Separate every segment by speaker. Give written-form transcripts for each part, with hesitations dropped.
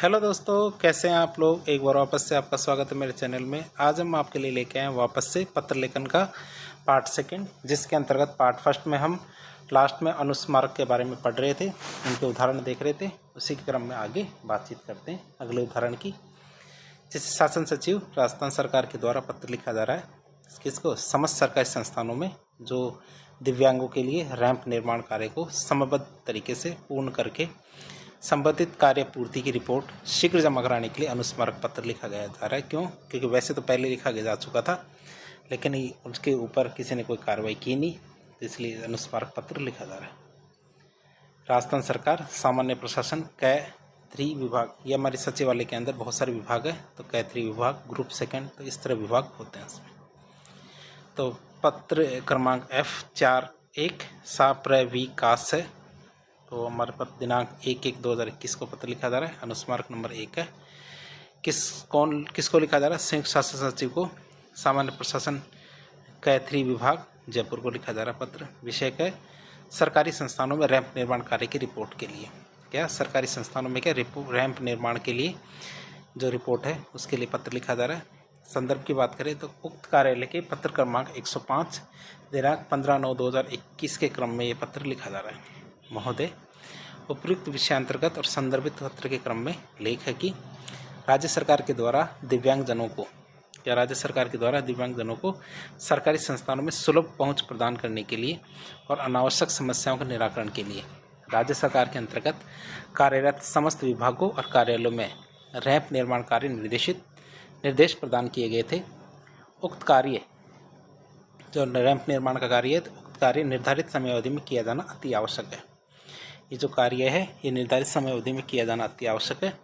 Speaker 1: Hello दोस्तों, कैसे हैं आप लोग। एक बार वापस से आपका स्वागत है मेरे चैनल में। आज हम आपके लिए लेके आए हैं वापस से पत्र लेखन का पार्ट सेकंड, जिसके अंतर्गत पार्ट फर्स्ट में हम लास्ट में अनुस्मारक के बारे में पढ़ रहे थे, उनके उदाहरण देख रहे थे। उसी के क्रम में आगे बातचीत करते हैं अगले उदाहरण की। जिसे शासन सचिव राजस्थान सरकार के द्वारा पत्र लिखा जा रहा है किसको, समस्त सरकारी संस्थानों में जो दिव्यांगों के लिए रैंप निर्माण कार्य को समयबद्ध तरीके से पूर्ण करके संबंधित कार्य पूर्ति की रिपोर्ट शीघ्र जमा कराने के लिए अनुस्मारक पत्र लिखा गया जा रहा है। क्यों? क्योंकि वैसे तो पहले लिखा जा चुका था, लेकिन उसके ऊपर किसी ने कोई कार्रवाई की नहीं, इसलिए अनुस्मारक पत्र लिखा जा रहा है। राजस्थान सरकार सामान्य प्रशासन कै 3 विभाग, ये हमारे सचिवालय के अंदर बहुत सारे विभाग है, तो कै 3 विभाग, ग्रुप सेकंड, तो इस तरह विभाग होते हैं इसमें। तो पत्र क्रमांक F41 साप्रविकास है। तो हमारे पास दिनांक 1/1/2021 को पत्र लिखा जा रहा है। अनुस्मारक नंबर 1 है। किसको लिखा जा रहा है? संयुक्त शासन सचिव को, सामान्य प्रशासन कै 3 विभाग जयपुर को लिखा जा रहा है पत्र। विषय क्या है? सरकारी संस्थानों में रैंप निर्माण कार्य की रिपोर्ट के लिए। क्या सरकारी संस्थानों में क्या रैंप निर्माण के लिए जो रिपोर्ट है उसके लिए पत्र लिखा जा रहा है। संदर्भ की बात करें तो उक्त कार्यालय के पत्र क्रमांक 105 दिनांक 15/9/2021 के क्रम में ये पत्र लिखा जा रहा है। महोदय, उपयुक्त विषयांतर्गत और संदर्भित पत्र के क्रम में लेख है कि राज्य सरकार के द्वारा दिव्यांगजनों को सरकारी संस्थानों में सुलभ पहुंच प्रदान करने के लिए और अनावश्यक समस्याओं के निराकरण के लिए राज्य सरकार के अंतर्गत कार्यरत समस्त विभागों और कार्यालयों में रैंप निर्माण कार्य निर्देश प्रदान किए गए थे। उक्त कार्य जो रैंप निर्माण का कार्य है, उक्त कार्य निर्धारित समय अवधि में किया जाना अति आवश्यक है। ये जो कार्य है ये निर्धारित समय अवधि में किया जाना अति आवश्यक है।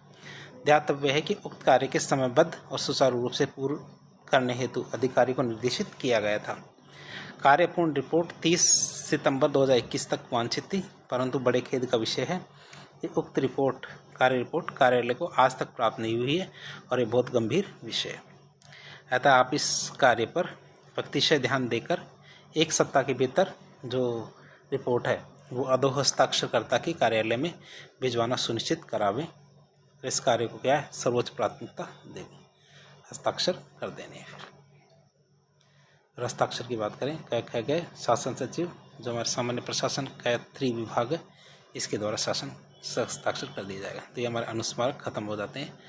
Speaker 1: ध्यातव्य है कि उक्त कार्य के समयबद्ध और सुचारू रूप से पूर्ण करने हेतु अधिकारी को निर्देशित किया गया था। कार्यपूर्ण रिपोर्ट 30 सितंबर 2021 तक वांछित थी, परंतु बड़े खेद का विषय है कि उक्त कार्य रिपोर्ट कार्यालय को आज तक प्राप्त नहीं हुई है और ये बहुत गंभीर विषय है। अतः आप इस कार्य पर व्यक्तिशय ध्यान देकर 1 सप्ताह के भीतर जो रिपोर्ट है वो अधोहस्ताक्षरकर्ता के कार्यालय में भिजवाना सुनिश्चित करावें। इस कार्य को क्या है, सर्वोच्च प्राथमिकता देंगे, हस्ताक्षर कर देने। फिर हस्ताक्षर की बात करें, कह गए शासन सचिव जो हमारे सामान्य प्रशासन कै 3 विभाग है, इसके द्वारा शासन हस्ताक्षर कर दिया जाएगा। तो ये हमारे अनुस्मारक खत्म हो जाते हैं।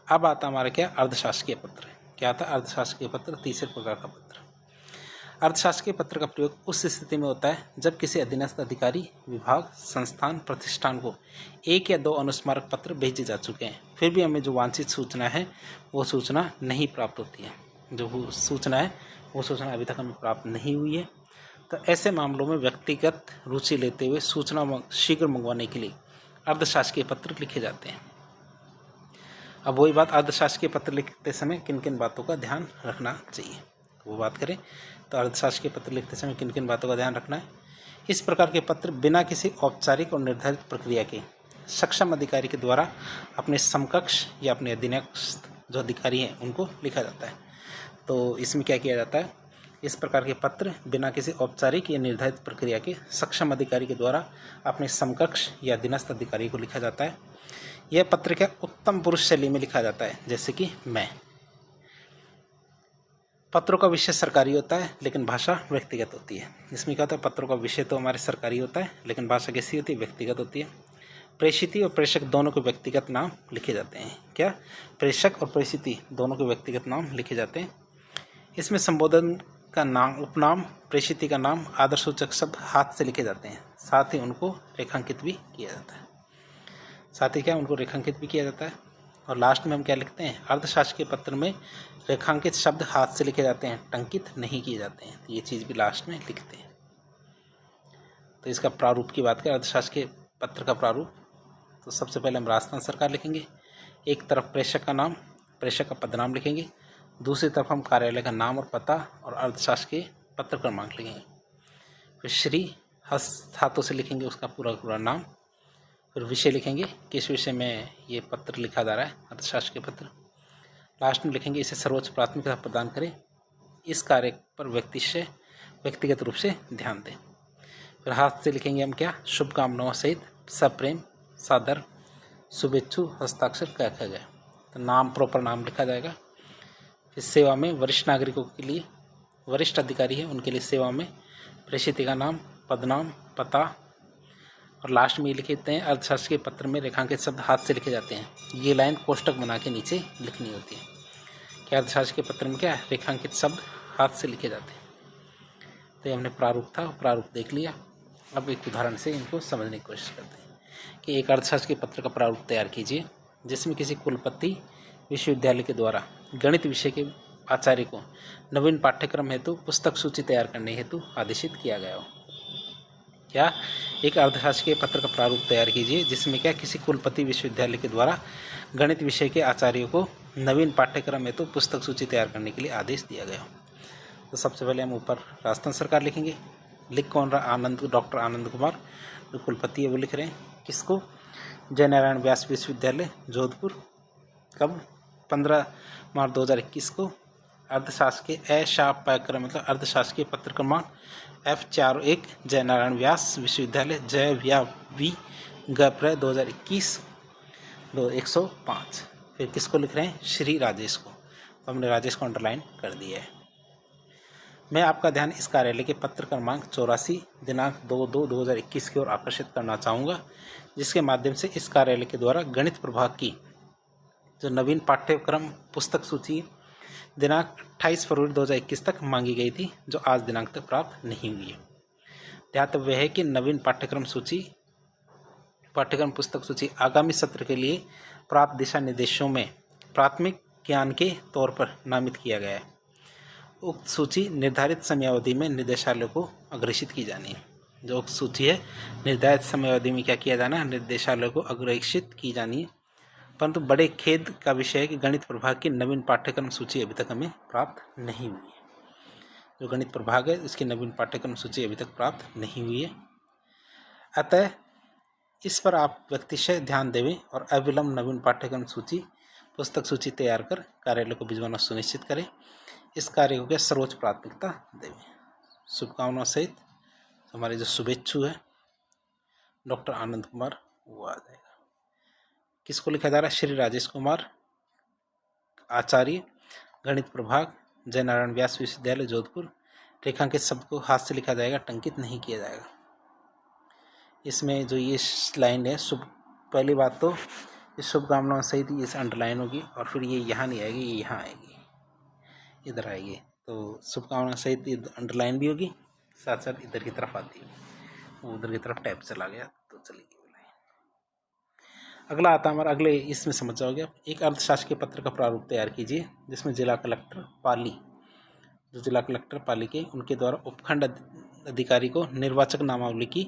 Speaker 1: अब आता हमारा क्या, अर्धशासकीय पत्र। क्या आता है अर्धशासकीय पत्र? तीसरे प्रकार का पत्र। अर्थशास्त्रीय पत्र का प्रयोग उस स्थिति में होता है जब किसी अधीनस्थ अधिकारी, विभाग, संस्थान, प्रतिष्ठान को 1 या 2 अनुस्मारक पत्र भेजे जा चुके हैं, फिर भी हमें जो वांछित सूचना है वो सूचना नहीं प्राप्त होती है। जो सूचना है वो सूचना अभी तक हमें प्राप्त नहीं हुई है। तो ऐसे मामलों में व्यक्तिगत रुचि लेते हुए सूचना शीघ्र मंगवाने के लिए अर्धशासकीय पत्र लिखे जाते हैं। अब वही बात, अर्धशासकीय पत्र लिखते समय किन किन बातों का ध्यान रखना चाहिए वो बात करें। तो अर्थशास्त्र के पत्र लिखते समय किन किन बातों का ध्यान रखना है? इस प्रकार के पत्र बिना किसी औपचारिक और निर्धारित प्रक्रिया के सक्षम अधिकारी के द्वारा अपने समकक्ष या अपने अधीनस्थ जो अधिकारी हैं उनको लिखा जाता है। तो इसमें क्या किया जाता है, इस प्रकार के पत्र बिना किसी औपचारिक या निर्धारित प्रक्रिया के सक्षम अधिकारी के द्वारा अपने समकक्ष या अधीनस्थ अधिकारी को लिखा जाता है। यह पत्र क्या उत्तम पुरुष शैली में लिखा जाता है, जैसे कि मैं। पत्रों का विषय सरकारी होता है लेकिन भाषा व्यक्तिगत होती है। इसमें क्या होता है, पत्रों का विषय तो हमारे सरकारी होता है लेकिन भाषा कैसी होती है, व्यक्तिगत होती है। प्रेषिती और प्रेषक दोनों के व्यक्तिगत नाम लिखे जाते हैं। क्या, प्रेषक और प्रेषिती दोनों के व्यक्तिगत नाम लिखे जाते हैं। इसमें संबोधन का नाम, उपनाम, प्रेषिती का नाम, आदर्शसूचक शब्द हाथ से लिखे जाते हैं। साथ ही उनको रेखांकित भी किया जाता है। और लास्ट में हम क्या लिखते हैं, अर्थशास्त्र के पत्र में रेखांकित शब्द हाथ से लिखे जाते हैं, टंकित नहीं किए जाते हैं। तो ये चीज़ भी लास्ट में लिखते हैं। तो इसका प्रारूप की बात करें, अर्थशास्त्र के पत्र का प्रारूप, तो सबसे पहले हम राजस्थान सरकार लिखेंगे। एक तरफ प्रेषक का नाम, प्रेषक का पदनाम लिखेंगे। दूसरी तरफ हम कार्यालय का नाम और पता और अर्थशास्त्र के पत्र क्रमांक लिखेंगे। फिर श्री हाथों से लिखेंगे उसका पूरा नाम। फिर विषय लिखेंगे, किस विषय में ये पत्र लिखा जा रहा है, अर्थशास्त्र के पत्र। लास्ट में लिखेंगे इसे सर्वोच्च प्राथमिकता प्रदान करें, इस कार्य पर व्यक्तिगत रूप से ध्यान दें। फिर हाथ से लिखेंगे हम क्या, शुभकामनाओं सहित सप्रेम सादर शुभेच्छु हस्ताक्षर क्या किया गया, तो नाम, प्रॉपर नाम लिखा जाएगा। फिर सेवा में वरिष्ठ नागरिकों के लिए, वरिष्ठ अधिकारी है उनके लिए सेवा में प्रेषित का नाम, पदनाम, पता, और लास्ट में ये लिखे देते हैं अर्थशास्त्र के पत्र में रेखांकित शब्द हाथ से लिखे जाते हैं। ये लाइन कोष्टक बना के नीचे लिखनी होती है कि अर्थशास्त्र के पत्र में क्या है, रेखांकित शब्द हाथ से लिखे जाते हैं। तो ये हमने प्रारूप था, प्रारूप देख लिया। अब एक उदाहरण से इनको समझने की कोशिश करते हैं कि एक अर्थशास्त्र के पत्र का प्रारूप तैयार कीजिए जिसमें किसी कुलपति विश्वविद्यालय के द्वारा गणित विषय के आचार्य को नवीन पाठ्यक्रम हेतु पुस्तक सूची तैयार करने हेतु आदेशित किया गया हो। क्या, एक अर्थशास्त्र के पत्र का प्रारूप तैयार कीजिए जिसमें क्या, किसी कुलपति विश्वविद्यालय के द्वारा गणित विषय के आचार्यों को नवीन पाठ्यक्रम हेतु पुस्तक सूची तैयार करने के लिए आदेश दिया गया हो। तो सबसे पहले हम ऊपर राजस्थान सरकार लिखेंगे। लिख कौन रहा, आनंद, डॉक्टर आनंद कुमार जो कुलपति है वो लिख रहे हैं। किसको, जयनारायण व्यास विश्वविद्यालय जोधपुर। कब, 15 मार्च 2021 को। अर्थशास्त्र के पाठ्यक्रम मतलब अर्थशास्त्र के पत्र क्रमांक F41 जयनारायण व्यास विश्वविद्यालय जय व्या वी गप्रय 2021 105। फिर किसको लिख रहे हैं, श्री राजेश को, तो हमने राजेश को अंडरलाइन कर दिया है। मैं आपका ध्यान इस कार्यालय के पत्र क्रमांक 84 दिनांक 2/2/2021 की ओर आकर्षित करना चाहूँगा, जिसके माध्यम से इस कार्यालय के द्वारा गणित प्रभाग की जो नवीन पाठ्यक्रम पुस्तक सूची दिनांक 28 फरवरी 2021 तक मांगी गई थी, जो आज दिनांक तक प्राप्त नहीं हुई है। ध्यातव्य है कि नवीन पाठ्यक्रम पुस्तक सूची आगामी सत्र के लिए प्राप्त दिशा निर्देशों में प्राथमिक ज्ञान के तौर पर नामित किया गया है। उक्त सूची निर्धारित समयावधि में निदेशालय को अग्रेषित की जानी है। जो उक्त सूची है निर्धारित समयावधि में क्या किया जाना है, निर्देशालय को अग्रेषित की जानी है। परंतु बड़े खेद का विषय है कि गणित प्रभाग की नवीन पाठ्यक्रम सूची अभी तक हमें प्राप्त नहीं हुई है। जो गणित प्रभाग है इसकी नवीन पाठ्यक्रम सूची अभी तक प्राप्त नहीं हुई है। अतः इस पर आप व्यक्तिशः ध्यान देवें और अविलंब नवीन पाठ्यक्रम सूची पुस्तक सूची तैयार कर कार्यालय को भिजवाना सुनिश्चित करें। इस कार्य को सर्वोच्च प्राथमिकता देवें। शुभकामनाओं सहित हमारे जो शुभेच्छु है डॉक्टर आनंद कुमार वो आ जाएगा। किसको लिखा जा रहा है, श्री राजेश कुमार आचार्य गणित प्रभाग जयनारायण व्यास विश्वविद्यालय जोधपुर। रेखांकित शब्द को हाथ से लिखा जाएगा, टंकित नहीं किया जाएगा। इसमें जो ये लाइन है, पहली बात तो इस शुभकामनाओं सहित ये अंडरलाइन होगी और फिर ये यहाँ नहीं आएगी, ये यहाँ आएगी, इधर आएगी। तो शुभकामनाओं सहित ये अंडरलाइन भी होगी, साथ साथ इधर की तरफ आती है, वो उधर की तरफ टैप चला गया तो चलेगी। अगला आता है हमारा, अगले इसमें समझ जाओगे आप। एक अर्थशास्त्र के पत्र का प्रारूप तैयार कीजिए जिसमें जिला कलेक्टर पाली, जो जिला कलेक्टर पाली के उनके द्वारा उपखंड अधिकारी को निर्वाचक नामावली की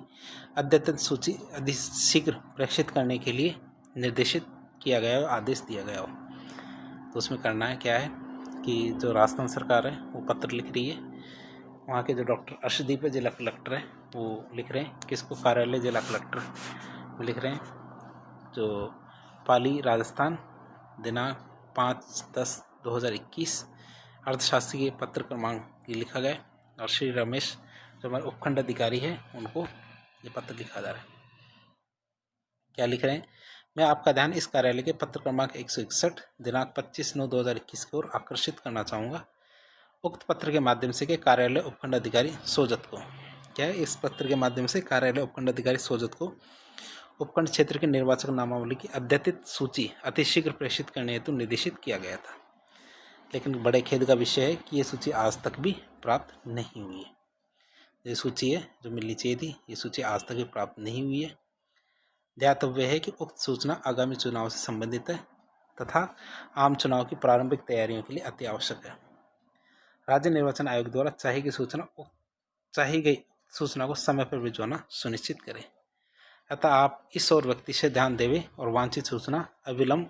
Speaker 1: अद्यतन सूची शीघ्र प्रेषित करने के लिए निर्देशित किया गया हो, आदेश दिया गया हो। तो उसमें करना है क्या है कि जो राजस्थान सरकार है वो पत्र लिख रही है, वहाँ के जो डॉक्टर अर्शदीप है जिला कलेक्टर है वो लिख रहे हैं। किसको, कार्यालय जिला कलेक्टर लिख रहे हैं, जो पाली राजस्थान दिनांक 5/10/2021 अर्थशास्त्री के पत्र क्रमांक ये लिखा गया और श्री रमेश जो हमारे उपखंड अधिकारी है उनको ये पत्र लिखा जा रहा है। क्या लिख रहे हैं, मैं आपका ध्यान इस कार्यालय के पत्र क्रमांक 161 दिनांक 25/9/2021 की ओर आकर्षित करना चाहूँगा। उक्त पत्र के माध्यम से के कार्यालय उपखंड अधिकारी सोजत को, क्या है, इस पत्र के माध्यम से कार्यालय उपखंड अधिकारी सोजत को उपखंड क्षेत्र के निर्वाचक नामावली की अद्यतित सूची अतिशीघ्र प्रेषित करने हेतु निर्देशित किया गया था। लेकिन बड़े खेद का विषय है कि ये सूची आज तक भी प्राप्त नहीं हुई है। ये सूची है जो मिलनी चाहिए थी, ये सूची आज तक भी प्राप्त नहीं हुई है। ध्यातव्य है कि उक्त सूचना आगामी चुनाव से संबंधित है तथा आम चुनाव की प्रारंभिक तैयारियों के लिए अति आवश्यक है। राज्य निर्वाचन आयोग द्वारा चाही गई सूचना को समय पर भिजवाना सुनिश्चित करें। अतः आप इस और व्यक्ति से ध्यान देवें और वांछित सूचना अविलंब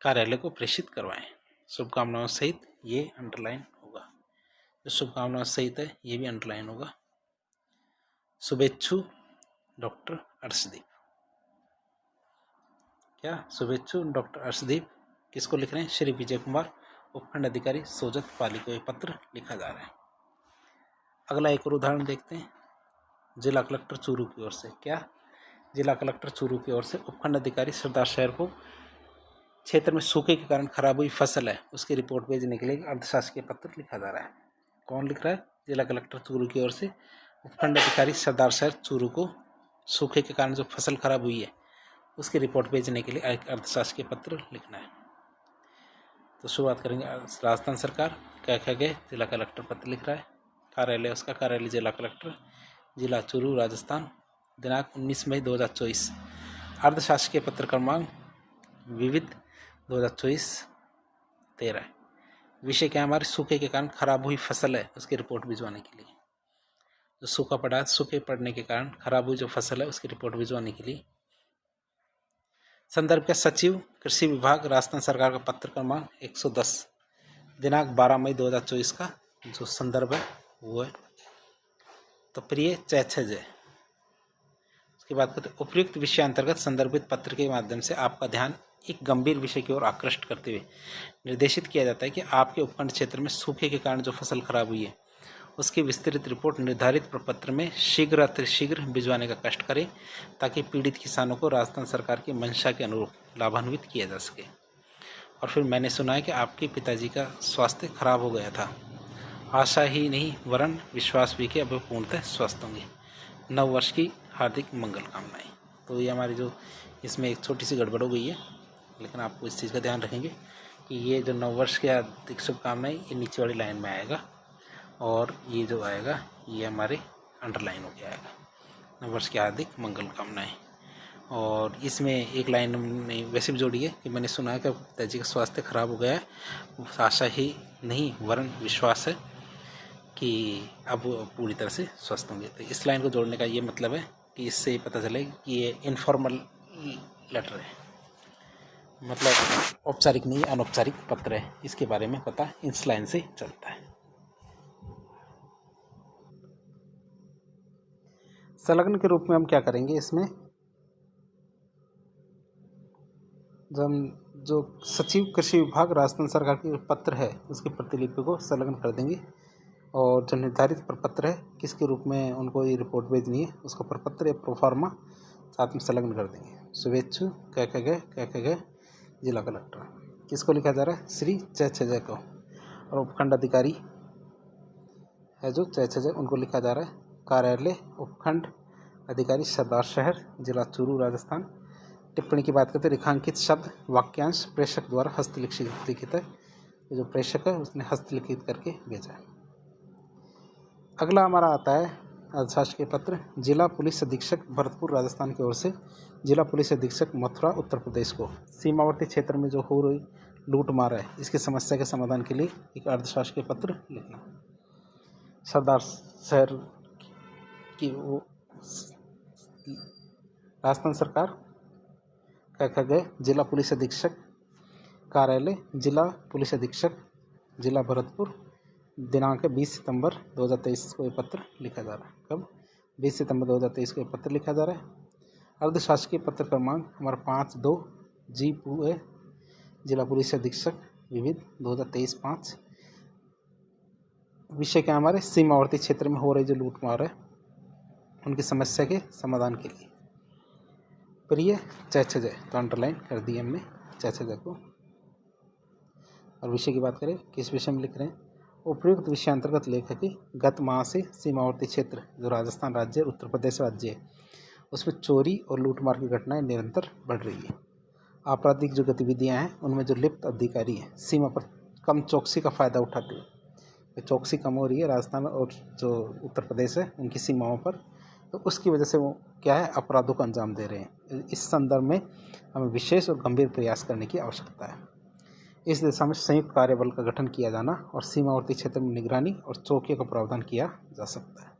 Speaker 1: कार्यालय को प्रेषित करवाएं। शुभकामनाओं सहित ये अंडरलाइन होगा, जो शुभकामनाओं सहित है ये भी अंडरलाइन होगा। शुभेच्छु डॉक्टर अर्शदीप, क्या, शुभेच्छु डॉक्टर अर्शदीप किसको लिख रहे हैं, श्री विजय कुमार उपखंड अधिकारी सोजत पाली को ये पत्र लिखा जा रहा है। अगला एक और उदाहरण देखते हैं, जिला कलेक्टर चूरू की ओर से। क्या, जिला कलेक्टर चूरू की ओर से उपखंड अधिकारी सरदार शहर को क्षेत्र में सूखे के कारण खराब हुई फसल है उसकी रिपोर्ट भेजने के लिए अर्धशासकीय पत्र लिखा जा रहा है। कौन लिख रहा है? जिला कलेक्टर चूरू की ओर से उपखंड अधिकारी सरदार शहर चूरू को सूखे के कारण जो फसल खराब हुई है उसकी रिपोर्ट भेजने के लिए एक अर्धशासकीय पत्र लिखना है। तो शुरुआत करेंगे राजस्थान सरकार क्या गए जिला कलेक्टर पत्र लिख रहा है। कार्यालय उसका कार्यालय जिला कलेक्टर जिला चूरू राजस्थान दिनांक 19 मई 2024 अर्धशासकीय पत्र क्रमांक विविध 2024-13। विषय क्या हमारे सूखे के कारण खराब हुई फसल है उसकी रिपोर्ट भिजवाने के लिए। जो सूखा पड़ा है सूखे पड़ने के कारण खराब हुई जो फसल है उसकी रिपोर्ट भिजवाने के लिए संदर्भ के सचिव कृषि विभाग राजस्थान सरकार का पत्र क्रमांक 110 दिनांक 12 मई 2024 का जो संदर्भ है वो है। तो प्रिय जय उसके बाद कहते उपयुक्त विषय अंतर्गत संदर्भित पत्र के माध्यम से आपका ध्यान एक गंभीर विषय की ओर आकृष्ट करते हुए निर्देशित किया जाता है कि आपके उपखंड क्षेत्र में सूखे के कारण जो फसल खराब हुई है उसकी विस्तृत रिपोर्ट निर्धारित प्रपत्र में शीघ्र अतिशीघ्र भिजवाने का कष्ट करें ताकि पीड़ित किसानों को राजस्थान सरकार की मंशा के अनुरूप लाभान्वित किया जा सके। और फिर मैंने सुना है कि आपके पिताजी का स्वास्थ्य खराब हो गया था। आशा ही नहीं वरन विश्वास भी कि अब पूर्णतः स्वस्थ होंगे। नव वर्ष की हार्दिक मंगल कामनाएं। तो ये हमारी जो इसमें एक छोटी सी गड़बड़ हो गई है लेकिन आपको इस चीज़ का ध्यान रखेंगे कि ये जो नव वर्ष की हार्दिक शुभकामनाएं ये नीचे वाली लाइन में आएगा और ये जो आएगा ये हमारे अंडरलाइन हो गया आएगा नव वर्ष की हार्दिक मंगल कामनाएं। और इसमें एक लाइन में वैसे भी जोड़ी है कि मैंने सुना है कि पिताजी का स्वास्थ्य खराब हो गया है आशा ही नहीं वरन विश्वास है कि अब पूरी तरह से स्वस्थ होंगे। तो इस लाइन को जोड़ने का ये मतलब है कि इससे पता चले कि ये इनफॉर्मल लेटर है मतलब औपचारिक नहीं अनौपचारिक पत्र है। इसके बारे में पता इस लाइन से चलता है। संलग्न के रूप में हम क्या करेंगे इसमें जो सचिव कृषि विभाग राजस्थान सरकार की पत्र है उसकी प्रतिलिपि को संलग्न कर देंगे और जो निर्धारित प्रपत्र है किसके रूप में उनको ये रिपोर्ट भेजनी है उसका प्रपत्र या प्रोफार्मा साथ में संलग्न कर देंगे। शुभेच्छु कह गए जिला कलेक्टर किसको लिखा जा रहा है? श्री जय को। और उपखंड अधिकारी है जो जय उनको लिखा जा रहा है कार्यालय उपखंड अधिकारी सरदार शहर जिला चूरू राजस्थान। टिप्पणी की बात करते हैं रेखांकित शब्द वाक्यांश प्रेषक द्वारा हस्तलिखित है। जो प्रेषक है उसने हस्तलिखित करके भेजा है। अगला हमारा आता है अर्थशास्त्र के पत्र जिला पुलिस अधीक्षक भरतपुर राजस्थान की ओर से जिला पुलिस अधीक्षक मथुरा उत्तर प्रदेश को सीमावर्ती क्षेत्र में जो हो रही लूट मार है इसकी समस्या के समाधान के लिए एक अर्थशास्त्र के पत्र लिखना। सरदार शहर की वो राजस्थान सरकार क्या गए जिला पुलिस अधीक्षक कार्यालय जिला पुलिस अधीक्षक जिला भरतपुर दिनांक 20 सितंबर 2023 को ये पत्र लिखा जा रहा है। कब? 20 सितंबर 2023 को ये पत्र लिखा जा रहा है। अर्धशासकीय पत्र क्रमांक हमारा 52 जी पूए जिला पुलिस अधीक्षक विविध 2023-5। विषय क्या हमारे सीमावर्ती क्षेत्र में हो रही जो लूटमार है उनकी समस्या के समाधान के लिए प्रिय जय तो अंडरलाइन कर दिए हमने जय को। और विषय की बात करें किस विषय में लिख रहे हैं? उपयुक्त विषय अंतर्गत लेखक की गत माह से सीमावर्ती क्षेत्र जो राजस्थान राज्य उत्तर प्रदेश राज्य है उसमें चोरी और लूटमार की घटनाएं निरंतर बढ़ रही है। आपराधिक जो गतिविधियां हैं उनमें जो लिप्त अधिकारी हैं सीमा पर कम चौकसी का फ़ायदा उठाते हुए चौकसी कम हो रही है राजस्थान और जो उत्तर प्रदेश है उनकी सीमाओं पर। तो उसकी वजह से वो क्या है अपराधों को अंजाम दे रहे हैं। इस संदर्भ में हमें विशेष और गंभीर प्रयास करने की आवश्यकता है। इस दिशा में संयुक्त कार्यबल का गठन किया जाना और सीमावर्ती क्षेत्र में निगरानी और चौकियों का प्रावधान किया जा सकता है।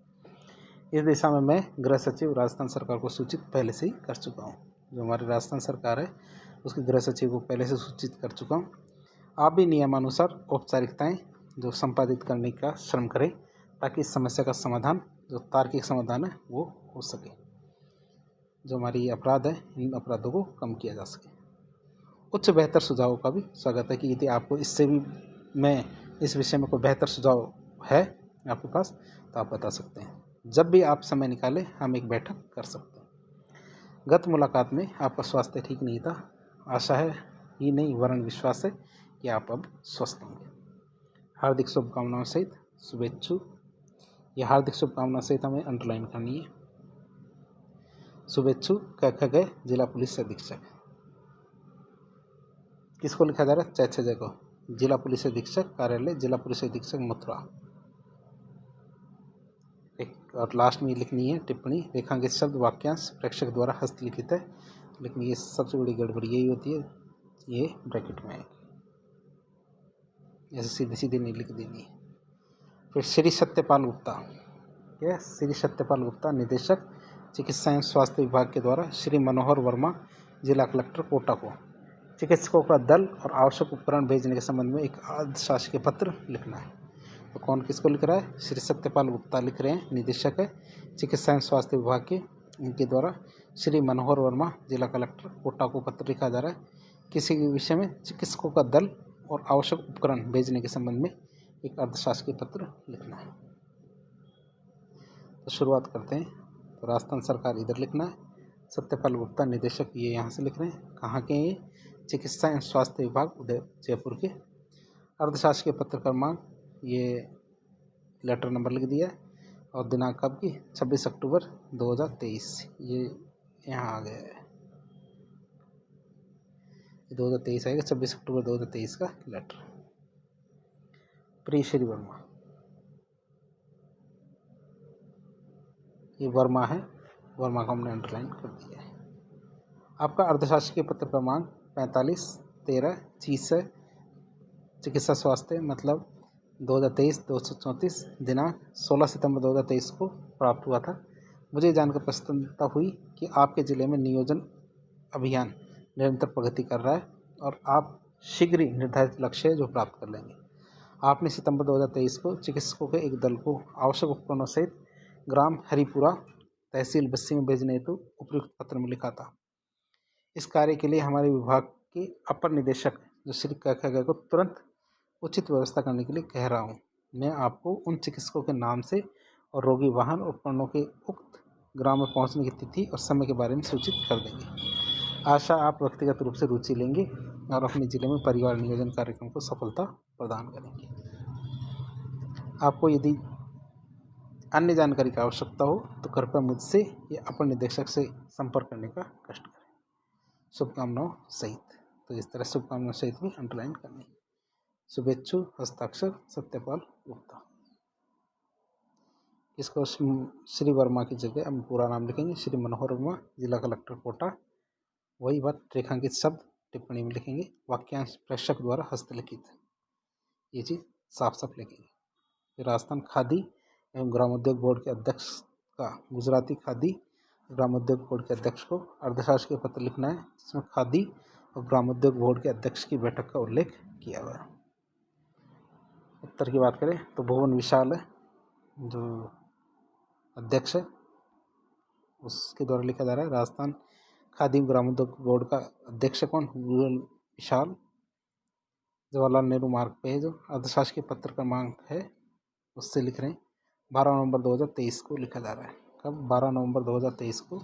Speaker 1: इस दिशा में मैं गृह सचिव राजस्थान सरकार को सूचित पहले से ही कर चुका हूँ। जो हमारी राजस्थान सरकार है उसके गृह सचिव को पहले से सूचित कर चुका हूँ। आप भी नियमानुसार औपचारिकताएँ जो संपादित करने का श्रम करें ताकि इस समस्या का समाधान जो तार्किक समाधान है वो हो सके। जो हमारी अपराध है इन अपराधों को कम किया जा सके। उच्च बेहतर सुझावों का भी स्वागत है कि यदि आपको इससे भी मैं इस विषय में कोई बेहतर सुझाव है आपके पास तो आप बता सकते हैं। जब भी आप समय निकालें हम एक बैठक कर सकते हैं। गत मुलाकात में आपका स्वास्थ्य ठीक नहीं था। आशा है ही नहीं वरन विश्वास है कि आप अब स्वस्थ होंगे। हार्दिक शुभकामनाओं सहित शुभेच्छु। ये हार्दिक शुभकामनाओं सहित हमें अंडरलाइन करनी है। शुभेच्छु कह गए जिला पुलिस अधीक्षक। किसको लिखा जा रहा है? चैत्य को। जिला पुलिस अधीक्षक कार्यालय, जिला पुलिस अधीक्षक मथुरा। और लास्ट में लिखनी है टिप्पणी। रेखांकित शब्द वाक्यांश प्रेक्षक द्वारा हस्तलिखित है, लेकिन ये सबसे बड़ी गड़बड़ी यही होती है, ये ब्रैकेट में है, ऐसे सीधे सीधे नहीं लिख देनी है। फिर श्री सत्यपाल गुप्ता। यह श्री सत्यपाल गुप्ता निदेशक चिकित्सा एवं स्वास्थ्य विभाग के द्वारा श्री मनोहर वर्मा जिला कलेक्टर कोटा को चिकित्सकों का दल और आवश्यक उपकरण भेजने के संबंध में एक अर्धशासकीय पत्र लिखना है। तो कौन किसको लिख रहा है? श्री सत्यपाल गुप्ता लिख रहे हैं, निदेशक है चिकित्सा एवं स्वास्थ्य विभाग के। इनके द्वारा श्री मनोहर वर्मा जिला कलेक्टर कोटा को पत्र लिखा जा रहा है। किसी भी विषय में चिकित्सकों का दल और आवश्यक उपकरण भेजने के संबंध में एक अर्धशासकीय पत्र लिखना है। तो शुरुआत करते हैं। तो राजस्थान सरकार इधर लिखना है, सत्यपाल गुप्ता निदेशक ये यहाँ से लिख रहे हैं। कहाँ के? ये चिकित्सा एवं स्वास्थ्य विभाग उदय जयपुर के। अर्धशासकीय पत्र क्रमांक ये लेटर नंबर लिख दिया है और दिनांक कब की? 26 अक्टूबर 2023। ये यहाँ आ गया है, 2023 आएगा, 26 अक्टूबर 2023 का लेटर। प्रिय श्री वर्मा, ये वर्मा है, वर्मा को हमने अंडरलाइन कर दिया है। आपका अर्धशासकीय पत्र क्रमांक 4513 चिकित्सा स्वास्थ्य मतलब 2023-234 दिनांक 16 सितंबर 2023 को प्राप्त हुआ था। मुझे जानकर प्रसन्नता हुई कि आपके ज़िले में नियोजन अभियान निरंतर प्रगति कर रहा है और आप शीघ्र ही निर्धारित लक्ष्य जो प्राप्त कर लेंगे। आपने सितंबर 2023 को चिकित्सकों के एक दल को आवश्यक उपकरणों सहित ग्राम हरिपुरा तहसील बस्सी में भेजने हेतु उपयुक्त पत्र में लिखा था। इस कार्य के लिए हमारे विभाग के अपर निदेशक जो श्री कह को तुरंत उचित व्यवस्था करने के लिए कह रहा हूँ। मैं आपको उन चिकित्सकों के नाम से और रोगी वाहन उपकरणों के उक्त ग्राम में पहुँचने की तिथि और समय के बारे में सूचित कर देंगे। आशा आप व्यक्तिगत रूप से रुचि लेंगे और अपने जिले में परिवार नियोजन कार्यक्रम को सफलता प्रदान करेंगे। आपको यदि अन्य जानकारी की आवश्यकता हो तो कृपया मुझसे या अपर निदेशक से संपर्क करने का कष्ट करें। शुभकामनाओं सहित। तो इस तरह शुभकामनाओं सहित भी अंडरलाइन करनी। शुभेच्छु हस्ताक्षर सत्यपाल गुप्ता। इसको श्री वर्मा की जगह हम पूरा नाम लिखेंगे, श्री मनोहर वर्मा जिला कलेक्टर कोटा। वही बात रेखांकित शब्द टिप्पणी में लिखेंगे, वाक्यांश प्रेषक द्वारा हस्तलिखित, ये चीज़ साफ साफ लिखेंगे। राजस्थान खादी एवं ग्रामोद्योग बोर्ड के अध्यक्ष का गुजराती खादी ग्रामोद्योग बोर्ड के अध्यक्ष को अर्धशासकीय पत्र लिखना है, जिसमें खादी और ग्रामोद्योग बोर्ड के अध्यक्ष की बैठक का उल्लेख किया हुआ है। उत्तर की बात करें तो भुवन विशाल है जो अध्यक्ष है, उसके द्वारा लिखा जा रहा है। राजस्थान खादी ग्रामोद्योग बोर्ड का अध्यक्ष कौन? भुवन विशाल, जवाहरलाल नेहरू मार्ग पे है। जो अर्धशासकीय पत्र क्रमांक है उससे लिख रहे हैं। 12 नवंबर 2023 को लिखा जा रहा है। कब? 12 नवंबर 2023 को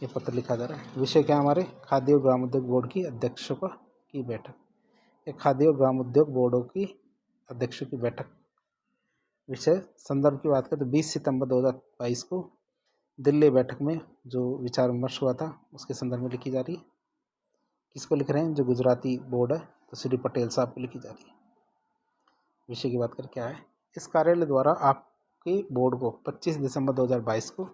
Speaker 1: ये पत्र लिखा जा रहा है। विषय क्या? हमारे खादी और ग्रामोद्योग बोर्ड की अध्यक्षों की बैठक। ये खादी और ग्रामोद्योग बोर्डों की अध्यक्षों की बैठक। विषय संदर्भ की बात करें तो 20 सितंबर 2022 को दिल्ली बैठक में जो विचार विमर्श हुआ था उसके संदर्भ में लिखी जा रही है। किसको लिख रहे हैं? जो गुजराती बोर्ड है तो श्री पटेल साहब को लिखी जा रही है। विषय की बात करें क्या है? इस कार्यालय द्वारा आपके बोर्ड को 25 दिसंबर 2022 को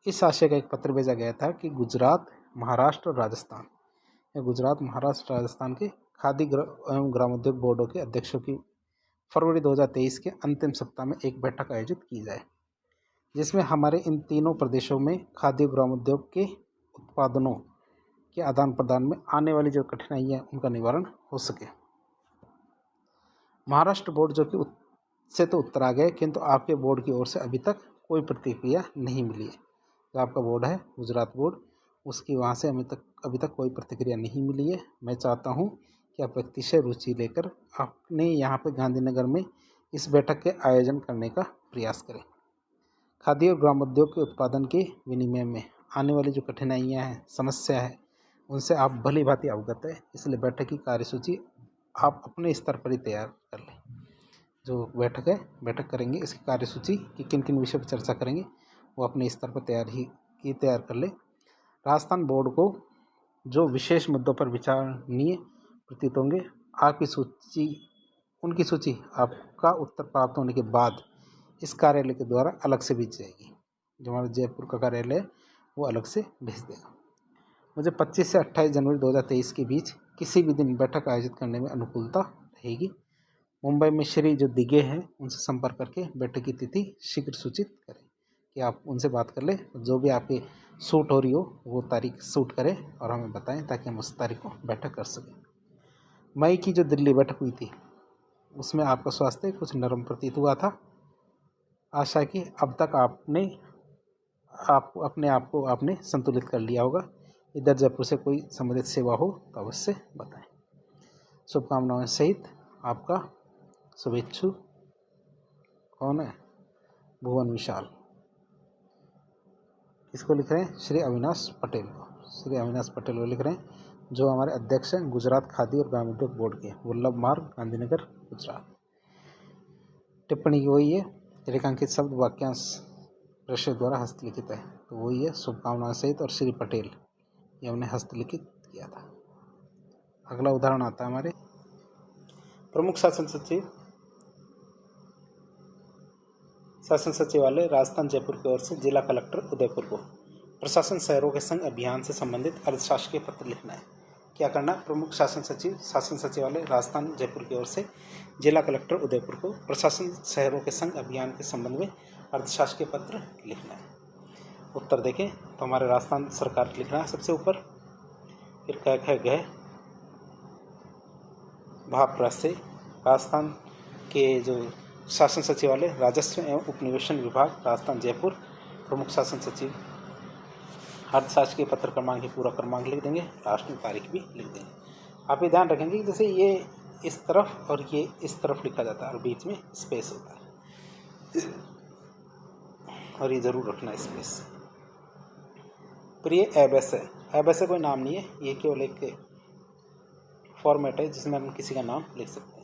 Speaker 1: इस आशय का एक पत्र भेजा गया था कि गुजरात, महाराष्ट्र और राजस्थान या गुजरात, महाराष्ट्र, राजस्थान के खादी एवं ग्रामोद्योग बोर्डों के अध्यक्षों की फरवरी 2023 के अंतिम सप्ताह में एक बैठक आयोजित की जाए, जिसमें हमारे इन तीनों प्रदेशों में खादी ग्रामोद्योग के उत्पादनों के आदान प्रदान में आने वाली जो कठिनाइयाँ उनका निवारण हो सके। महाराष्ट्र बोर्ड जो कि से तो उत्तर आ गए, किंतु आपके बोर्ड की ओर से अभी तक कोई प्रतिक्रिया नहीं मिली है। जो आपका बोर्ड है गुजरात बोर्ड, उसकी वहाँ से अभी तक कोई प्रतिक्रिया नहीं मिली है। मैं चाहता हूँ कि आप व्यक्तिशय रुचि लेकर अपने यहाँ पे गांधीनगर में इस बैठक के आयोजन करने का प्रयास करें। खादी और ग्रामोद्योग के उत्पादन के विनिमय में आने वाली जो कठिनाइयाँ हैं, समस्या है, उनसे आप भली भांति अवगत है। इसलिए बैठक की कार्यसूची आप अपने स्तर पर ही तैयार कर लें। जो बैठक करेंगे, इसकी कार्यसूची कि किन किन विषयों पर चर्चा करेंगे वो अपने स्तर पर तैयार कर ले। राजस्थान बोर्ड को जो विशेष मुद्दों पर विचारणीय प्रतीत होंगे, उनकी सूची आपका उत्तर प्राप्त होने के बाद इस कार्यालय के द्वारा अलग से भेजी जाएगी। जो हमारा जयपुर का कार्यालय है वो अलग से भेज देगा। मुझे 25 से 28 जनवरी 2023 के बीच किसी भी दिन बैठक आयोजित करने में अनुकूलता रहेगी। मुंबई में श्री जो दिगे हैं उनसे संपर्क करके बैठक की तिथि शीघ्र सूचित करें कि आप उनसे बात कर लें। जो भी आपके सूट हो रही हो वो तारीख सूट करें और हमें बताएं ताकि हम उस तारीख को बैठक कर सकें। मई की जो दिल्ली बैठक हुई थी उसमें आपका स्वास्थ्य कुछ नरम प्रतीत हुआ था। आशा कि अब तक अपने आप को आपने संतुलित कर लिया होगा। इधर जयपुर से कोई संबंधित सेवा हो तो अवश्य बताएं। शुभकामनाओं सहित आपका शुभेच्छु कौन है? भुवन विशाल। इसको लिख रहे हैं श्री अविनाश पटेल को। श्री अविनाश पटेल को लिख रहे हैं जो हमारे अध्यक्ष हैं गुजरात खादी और ग्रामोद्योग बोर्ड के, वल्लभ मार्ग, गांधीनगर, गुजरात। टिप्पणी की वही है, रेखांकित शब्द वाक्यांश प्रेषक द्वारा हस्तलिखित है तो वही है शुभकामनाओं सहित और श्री पटेल ये हमने हस्तलिखित किया था। अगला उदाहरण आता है हमारे प्रमुख शासन सचिवालय राजस्थान जयपुर की ओर से जिला कलेक्टर उदयपुर को प्रशासन शहरों के संग अभियान से संबंधित अर्धशासकीय पत्र लिखना है। क्या करना? प्रमुख शासन सचिवालय राजस्थान जयपुर की ओर से जिला कलेक्टर उदयपुर को प्रशासन शहरों के संग अभियान के संबंध में अर्धशासकीय पत्र लिखना है। उत्तर देखें तो हमारे राजस्थान सरकार लिखना है सबसे ऊपर, फिर ख भाव से राजस्थान के जो शासन सचिवालय राजस्व एवं उपनिवेशन विभाग राजस्थान जयपुर प्रमुख शासन सचिव अर्धशासकीय पत्र क्रमांक पूरा क्रमांक लिख देंगे, लास्ट में तारीख भी लिख देंगे। आप ये ध्यान रखेंगे कि जैसे ये इस तरफ और ये इस तरफ लिखा जाता है और बीच में स्पेस होता है और ये जरूर रखना स्पेस। फिर ये एबैसे कोई नाम नहीं है, ये केवल एक फॉर्मेट है जिसमें हम किसी का नाम लिख सकते हैं।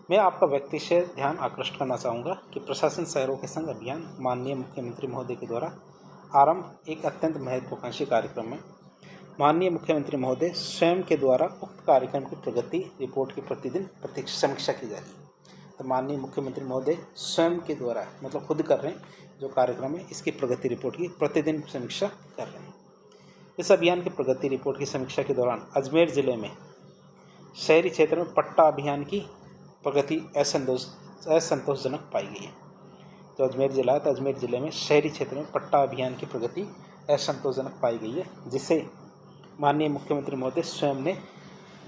Speaker 1: मैं आपका व्यक्तिशः ध्यान आकृष्ट करना चाहूँगा कि प्रशासन शहरों के संग अभियान माननीय मुख्यमंत्री महोदय के द्वारा आरंभ एक अत्यंत महत्वाकांक्षी कार्यक्रम है। माननीय मुख्यमंत्री महोदय स्वयं के द्वारा उक्त कार्यक्रम की प्रगति रिपोर्ट की प्रतिदिन समीक्षा की जा रही है। तो माननीय मुख्यमंत्री महोदय स्वयं के द्वारा मतलब खुद कर रहे हैं, जो कार्यक्रम है इसकी प्रगति रिपोर्ट की प्रतिदिन समीक्षा कर रहे हैं। इस अभियान की प्रगति रिपोर्ट की समीक्षा के दौरान अजमेर जिले में शहरी क्षेत्र में पट्टा अभियान की प्रगति असंतोषजनक पाई गई है। तो अजमेर जिला है तो अजमेर जिले में शहरी क्षेत्र में पट्टा अभियान की प्रगति असंतोषजनक पाई गई है, जिसे माननीय मुख्यमंत्री महोदय स्वयं ने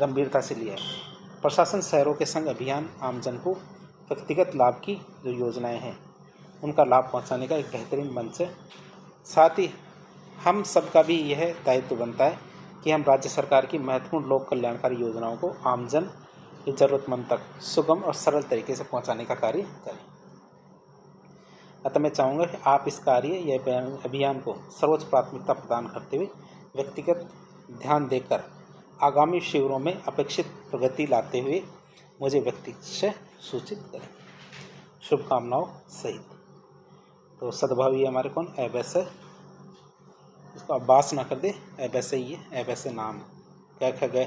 Speaker 1: गंभीरता से लिया है। प्रशासन शहरों के संग अभियान आमजन को व्यक्तिगत लाभ की जो योजनाएं हैं उनका लाभ पहुंचाने का एक बेहतरीन मंच है। साथ ही हम सबका भी यह दायित्व बनता है कि हम राज्य सरकार की महत्वपूर्ण लोक कल्याणकारी योजनाओं को आमजन की जरूरतमंद तक सुगम और सरल तरीके से पहुंचाने का कार्य करें। अतः मैं चाहूँगा कि आप इस कार्य या अभियान को सर्वोच्च प्राथमिकता प्रदान करते हुए व्यक्तिगत ध्यान देकर आगामी शिविरों में अपेक्षित प्रगति लाते हुए मुझे व्यक्तिशः सूचित करें। शुभकामनाओं सहित। तो सद्भावी हमारे कौन? एबैसे, इसको अब्बास ना कर दे, एबैसे ही है, एबैसे नाम कह गए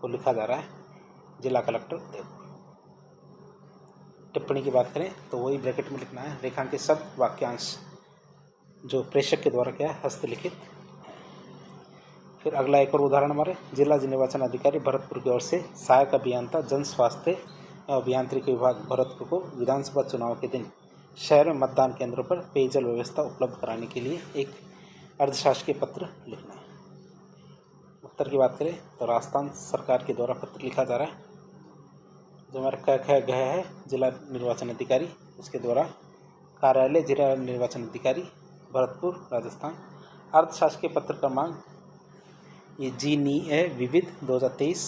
Speaker 1: को लिखा जा रहा है, जिला कलेक्टर उदयपुर। टिप्पणी की बात करें तो वही ब्रैकेट में लिखना है, रेखांकित शब्द वाक्यांश जो प्रेषक के द्वारा क्या है हस्तलिखित। फिर अगला एक और उदाहरण हमारे जिला निर्वाचन अधिकारी भरतपुर की ओर से सहायक अभियंता जन स्वास्थ्य अभियांत्रिकी विभाग भरतपुर को विधानसभा चुनाव के दिन शहर में मतदान केंद्रों पर पेयजल व्यवस्था उपलब्ध कराने के लिए एक अर्धशासकीय पत्र लिखना है। उत्तर की बात करें तो राजस्थान सरकार के द्वारा पत्र लिखा जा रहा है, जो हमारा ख है जिला निर्वाचन अधिकारी, उसके द्वारा कार्यालय जिला निर्वाचन अधिकारी भरतपुर राजस्थान। अर्धशासकीय पत्र क्रमांक ये जी विविध 2023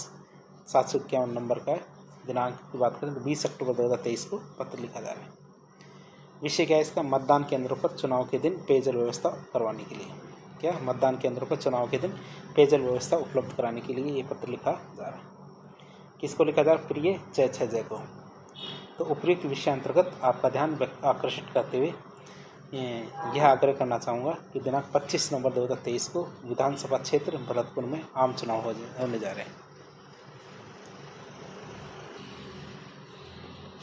Speaker 1: 751 नंबर का है। दिनांक की बात करें तो 20 अक्टूबर 2023 को पत्र लिखा जा रहा है। विषय क्या है इसका? मतदान केंद्रों पर चुनाव के दिन पेयजल व्यवस्था करवाने के लिए। क्या मतदान केंद्रों पर चुनाव के दिन पेयजल व्यवस्था उपलब्ध कराने के लिए ये पत्र लिखा जा रहा है। किसको लिखा जा रहा है? प्रिय जय को। तो उपयुक्त विषय अंतर्गत आपका ध्यान आकर्षित करते हुए यह आग्रह करना चाहूँगा कि दिनांक 25 नवंबर 2023 को विधानसभा क्षेत्र भरतपुर में आम चुनाव होने जा रहे हैं।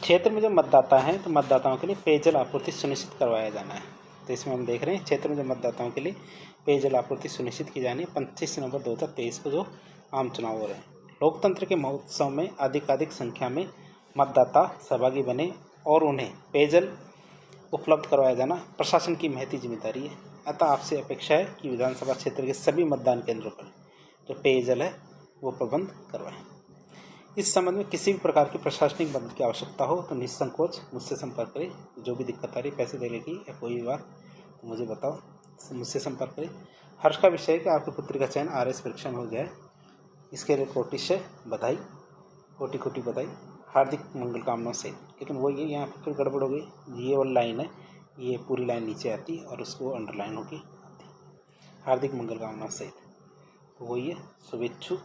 Speaker 1: क्षेत्र में जो मतदाता हैं तो मतदाताओं के लिए पेयजल आपूर्ति सुनिश्चित करवाया जाना है। तो इसमें हम देख रहे हैं क्षेत्र में जो मतदाताओं के लिए पेयजल आपूर्ति सुनिश्चित की जानी है। 25 नवंबर 2023 को जो आम चुनाव हो रहे हैं, लोकतंत्र के महोत्सव में अधिकाधिक संख्या में मतदाता सहभागी बने और उन्हें पेयजल उपलब्ध करवाया जाना प्रशासन की महती जिम्मेदारी है। अतः आपसे अपेक्षा है कि विधानसभा क्षेत्र के सभी मतदान केंद्रों पर जो पेयजल है वो प्रबंध करवाएं। इस संबंध में किसी भी प्रकार की प्रशासनिक मदद की आवश्यकता हो तो निसंकोच मुझसे संपर्क करें। जो भी दिक्कत आ रही, पैसे देने की या कोई भी बात, तो मुझे बताओ, मुझसे संपर्क करें। हर्ष का विषय है कि आपके पुत्री का चयन RS परीक्षा में हो गया है। इसके लिए कोटि से बधाई, कोटि कोटि बधाई, हार्दिक मंगल कामनाओं से। लेकिन वो ये यहाँ पर फिर गड़बड़ हो गई, ये वाली लाइन है, ये पूरी लाइन नीचे आती और उसको अंडरलाइन होगी आती। हार्दिक मंगल कामनाओं से तो वो ये शुभेच्छु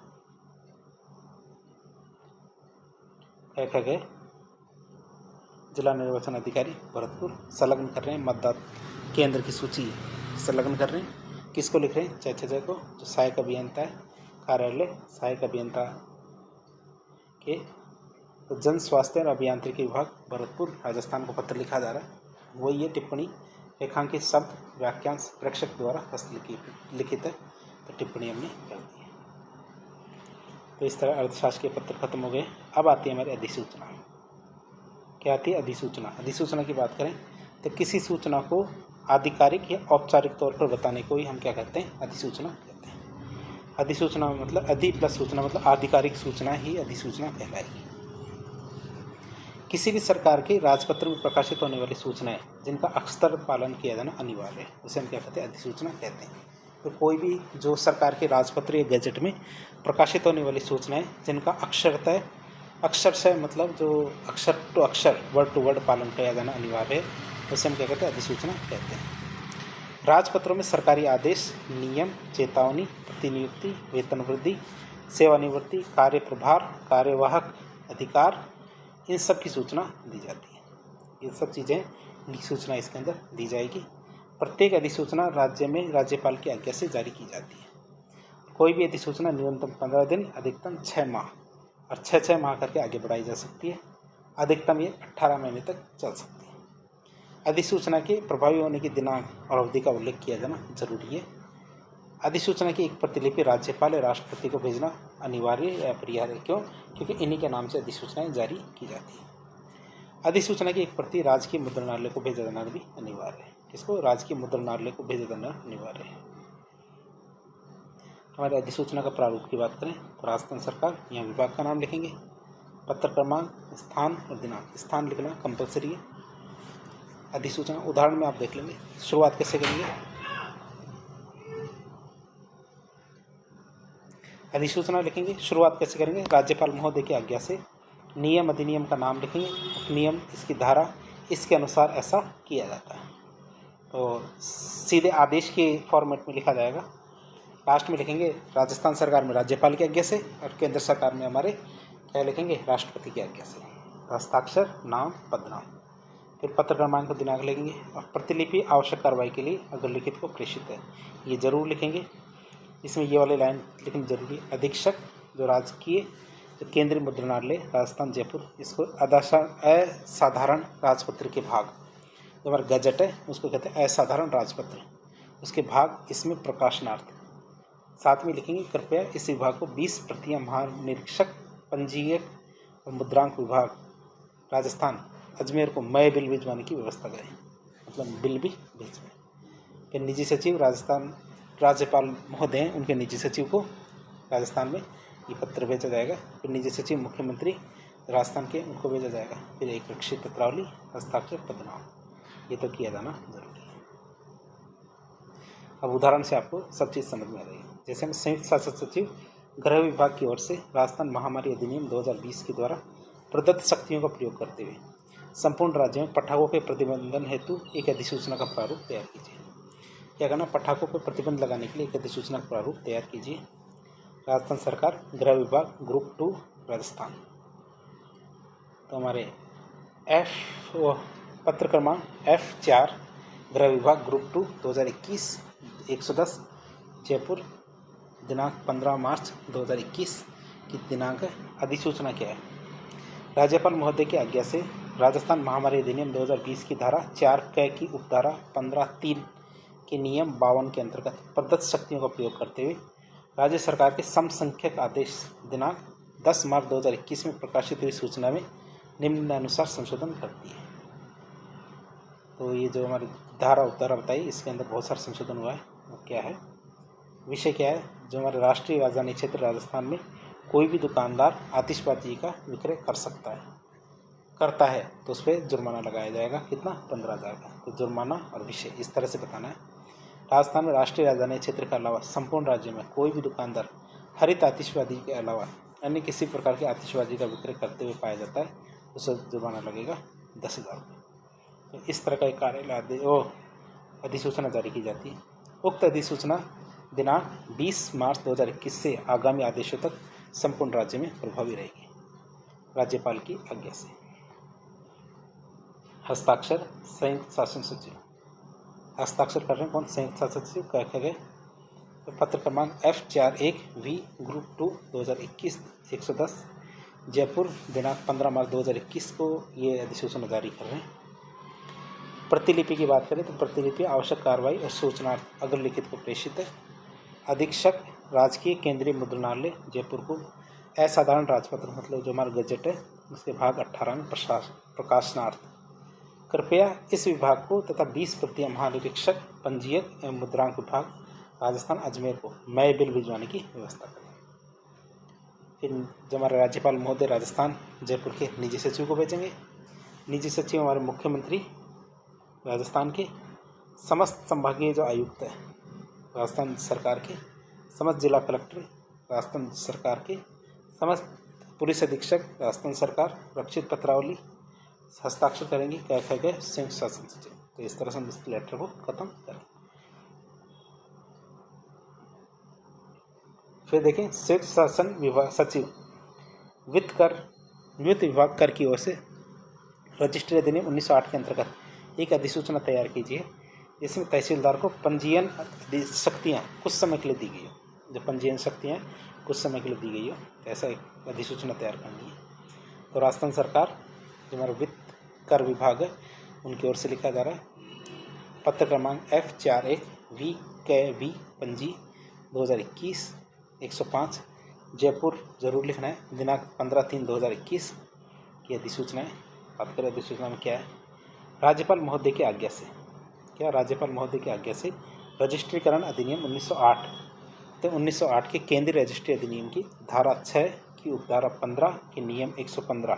Speaker 1: गए जिला निर्वाचन अधिकारी भरतपुर संलग्न कर रहे हैं। मतदाता केंद्र की सूची संलग्न कर रहे हैं। किसको लिख रहे हैं? जय को, जो सहायक अभियंता है, कार्यालय सहायक अभियंता के तो जन स्वास्थ्य और अभियांत्रिकी विभाग भरतपुर राजस्थान को पत्र लिखा जा रहा है। वही ये टिप्पणी रेखांकित शब्द वाक्यांश प्रेक्षक द्वारा हस्तलिखित है, तो टिप्पणी हमने कर दी है। तो इस तरह अर्थशास्त्र के पत्र खत्म हो गए। अब आती है हमारी अधिसूचना। क्या आती है? अधिसूचना। अधिसूचना की बात करें तो किसी सूचना को आधिकारिक या औपचारिक तौर पर बताने को ही हम क्या कहते हैं? अधिसूचना कहते हैं। अधिसूचना मतलब अधि प्लस सूचना मतलब आधिकारिक सूचना ही अधिसूचना कहलाएगी। किसी भी सरकार के राजपत्र में प्रकाशित होने वाली सूचनाएं जिनका अक्षर पालन किया जाना अनिवार्य है, उसे हम क्या कहते हैं? अधिसूचना कहते हैं। तो कोई भी जो सरकार के राजपत्र या गैजेट में प्रकाशित होने वाली सूचनाएं जिनका अक्षर से मतलब जो अक्षर टू अक्षर, वर्ड टू वर्ड पालन किया जाना अनिवार्य है, उसे हम क्या कहते हैं? अधिसूचना कहते हैं। राजपत्रों में सरकारी आदेश, नियम, चेतावनी, प्रतिनियुक्ति, वेतन वृद्धि, सेवानिवृत्ति, कार्य प्रभार, कार्यवाहक अधिकार, इन सब की सूचना दी जाती है। ये सब चीज़ें सूचना इसके अंदर दी जाएगी। प्रत्येक अधिसूचना राज्य में राज्यपाल की आज्ञा से जारी की जाती है। कोई भी अधिसूचना न्यूनतम 15 दिन, अधिकतम 6 माह और 6 माह करके आगे बढ़ाई जा सकती है। अधिकतम ये 18 महीने तक चल सकती है। अधिसूचना के प्रभावी होने की दिनांक और अवधि का उल्लेख किया जाना जरूरी है। अधिसूचना की एक प्रतिलिपि राज्यपाल या राष्ट्रपति को भेजना अनिवार्य या अपरिहार्य। क्यों? क्योंकि इन्हीं के नाम से अधिसूचनाएं जारी की जाती हैं। अधिसूचना की एक प्रति राजकीय मुद्रणालय को भेजा जाना भी अनिवार्य है। किसको? राजकीय मुद्रणालय को भेजा जाना अनिवार्य है। हमारे अधिसूचना का प्रारूप की बात करें तो राजस्थान सरकार, यहाँ विभाग का नाम लिखेंगे, पत्र क्रमांक, स्थान और दिनांक। स्थान लिखना कंपलसरी है। अधिसूचना उदाहरण में आप देख लेंगे। शुरुआत कैसे करेंगे? अधिसूचना लिखेंगे, शुरुआत कैसे करेंगे? राज्यपाल महोदय की आज्ञा से। नियम, अधिनियम का नाम लिखेंगे, नियम, इसकी धारा, इसके अनुसार ऐसा किया जाता है। तो सीधे आदेश के फॉर्मेट में लिखा जाएगा। लास्ट में लिखेंगे राजस्थान सरकार में राज्यपाल की आज्ञा से और केंद्र सरकार में हमारे क्या लिखेंगे? राष्ट्रपति की आज्ञा से। हस्ताक्षर, नाम, पदनाम, फिर पत्र क्रमांक को दिनांक लिखेंगे और प्रतिलिपि आवश्यक कार्रवाई के लिए अगर लिखित को प्रेषित है, ये जरूर लिखेंगे। इसमें ये वाली लाइन लिखनी जरूरी है। अधीक्षक जो राजकीय जो केंद्रीय मुद्रणालय राजस्थान जयपुर, इसको असाधारण राजपत्र के भाग, जो हमारा गजट है उसको कहते हैं असाधारण राजपत्र, उसके भाग इसमें प्रकाशनार्थ। साथ में लिखेंगे कृपया इस विभाग को 20 प्रतियां महानिरीक्षक पंजीयक और मुद्रांक विभाग राजस्थान अजमेर को मय बिल भिजवाने की व्यवस्था करें। मतलब बिल भी भेजवाएं। फिर निजी सचिव राजस्थान राज्यपाल महोदय हैं, उनके निजी सचिव को राजस्थान में ये पत्र भेजा जाएगा। फिर निजी सचिव मुख्यमंत्री राजस्थान के, उनको भेजा जाएगा। फिर एक रक्षित पत्रावली, हस्ताक्षर, पदनाम, ये तो किया जाना जरूरी है। अब उदाहरण से आपको सब चीज़ समझ में आ जाएगी। जैसे हम संयुक्त शासन सचिव गृह विभाग की ओर से राजस्थान महामारी अधिनियम 2020 के द्वारा प्रदत्त शक्तियों का प्रयोग करते हुए संपूर्ण राज्य में पटाखों के प्रतिबंधन हेतु एक अधिसूचना का प्रारूप तैयार कीजिए। क्या करना, पटाखों पर प्रतिबंध लगाने के लिए एक अधिसूचना का प्रारूप तैयार कीजिए। राजस्थान सरकार, गृह विभाग, ग्रुप 2, राजस्थान। तो हमारे पत्र क्रमांक F4, गृह विभाग, ग्रुप 2, 2021, 110, जयपुर, दिनांक 15 मार्च 2021 की दिनांक अधिसूचना क्या है। राज्यपाल महोदय की आज्ञा से राजस्थान महामारी अधिनियम 2020 की धारा 4 की उपधारा 15(3) के नियम 52 के अंतर्गत प्रदत्त शक्तियों का प्रयोग करते हुए राज्य सरकार के समसंख्यक आदेश दिनांक 10 मार्च 2021 में प्रकाशित हुई सूचना में निम्नानुसार संशोधन करती है। तो ये जो हमारी धारा उपधारा बताई, इसके अंदर बहुत सारा संशोधन हुआ है। वो क्या है, विषय क्या है, जो हमारे राष्ट्रीय राजधानी क्षेत्र राजस्थान में कोई भी दुकानदार आतिशबाजी का विक्रय करता है तो उस पर जुर्माना लगाया जाएगा। कितना, 15,000 का। तो जुर्माना और विषय इस तरह से बताना है। राजस्थान में राष्ट्रीय राजधानी क्षेत्र के अलावा संपूर्ण राज्य में कोई भी दुकानदार हरित आतिशबाजी के अलावा अन्य किसी प्रकार की आतिशबाजी का विक्रय करते हुए पाया जाता है, उसे जुर्माना लगेगा 10,000 रुपये। तो इस तरह का एक कार्यालय अधिसूचना जारी की जाती है। उक्त अधिसूचना दिनांक 20 मार्च 2021 से आगामी आदेशों तक संपूर्ण राज्य में प्रभावी रहेगी। राज्यपाल की आज्ञा से। हस्ताक्षर संयुक्त शासन सचिव। हस्ताक्षर कर रहे हैं कौन, संयुक्त शासन सचिव। क्या गए, तो पत्र क्रमांक F41V, ग्रुप 2, 2021, 110, जयपुर, दिनांक 15 मार्च 2021 को ये अधिसूचना जारी कर रहे हैं। प्रतिलिपि की बात करें तो प्रतिलिपि आवश्यक कार्रवाई और सूचना अग्रलिखित को प्रेषित है। अधीक्षक राजकीय केंद्रीय मुद्रणालय जयपुर को असाधारण राजपत्र, मतलब जो हमारा गजट है, उसके भाग 18 में प्रकाशनार्थ कृपया इस विभाग को तथा 20 प्रतियां महानिरीक्षक पंजीयक एवं मुद्रांक विभाग राजस्थान अजमेर को नए बिल भिजवाने की व्यवस्था करें। फिर जो हमारे राज्यपाल महोदय राजस्थान जयपुर के निजी सचिव को भेजेंगे। निजी सचिव हमारे मुख्यमंत्री राजस्थान के, समस्त संभागीय जो आयुक्त है राजस्थान सरकार के, समस्त जिला कलेक्टर राजस्थान सरकार के, समस्त पुलिस अधीक्षक राजस्थान सरकार, रक्षित पत्रावली हस्ताक्षर करेंगे। क्या गए, संयुक्त शासन सचिव। तो इस तरह से हम इस लेटर को खत्म करें। फिर देखें, संयुक्त शासन विभाग सचिव वित्त विभाग कर की ओर से रजिस्ट्री अधिनियम 1908 के अंतर्गत एक अधिसूचना तैयार कीजिए जिसमें तहसीलदार को पंजीयन शक्तियाँ कुछ समय के लिए दी गई हो। जो पंजीयन शक्तियाँ कुछ समय के लिए दी गई हो, ऐसा एक अधिसूचना तैयार करनी है। तो राजस्थान सरकार जो हमारा वित्त कर विभाग है, उनकी ओर से लिखा जा रहा है। पत्र क्रमांक F41V पंजी 2021, 105, जयपुर जरूर लिखना है। दिनांक 15/3/2021 की अधिसूचना है। बात करें अधिसूचना में क्या है, राज्यपाल महोदय की आज्ञा से। क्या, राज्यपाल महोदय की आज्ञा से रजिस्ट्रीकरण अधिनियम 1908 तो 1908 के केंद्रीय रजिस्ट्री अधिनियम की धारा 6 की उपधारा 15 के नियम 115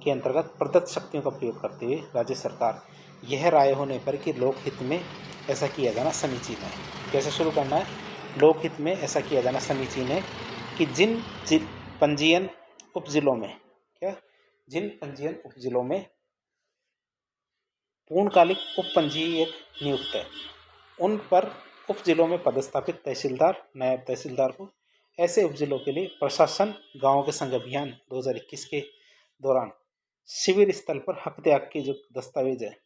Speaker 1: के अंतर्गत प्रदत्त शक्तियों का प्रयोग करते हुए राज्य सरकार यह राय होने पर कि लोकहित में ऐसा किया जाना समीचीन है। कैसे शुरू करना है, लोकहित में ऐसा किया जाना समीचीन है कि जिन पंजीयन उपजिलों में पूर्णकालिक उप पंजीयक नियुक्त है, उन पर उप जिलों में पदस्थापित तहसीलदार, नायब तहसीलदार को ऐसे उपजिलों के लिए प्रशासन गांवों के संघ अभियान 2021 के दौरान शिविर स्थल पर हक त्याग के जो दस्तावेज है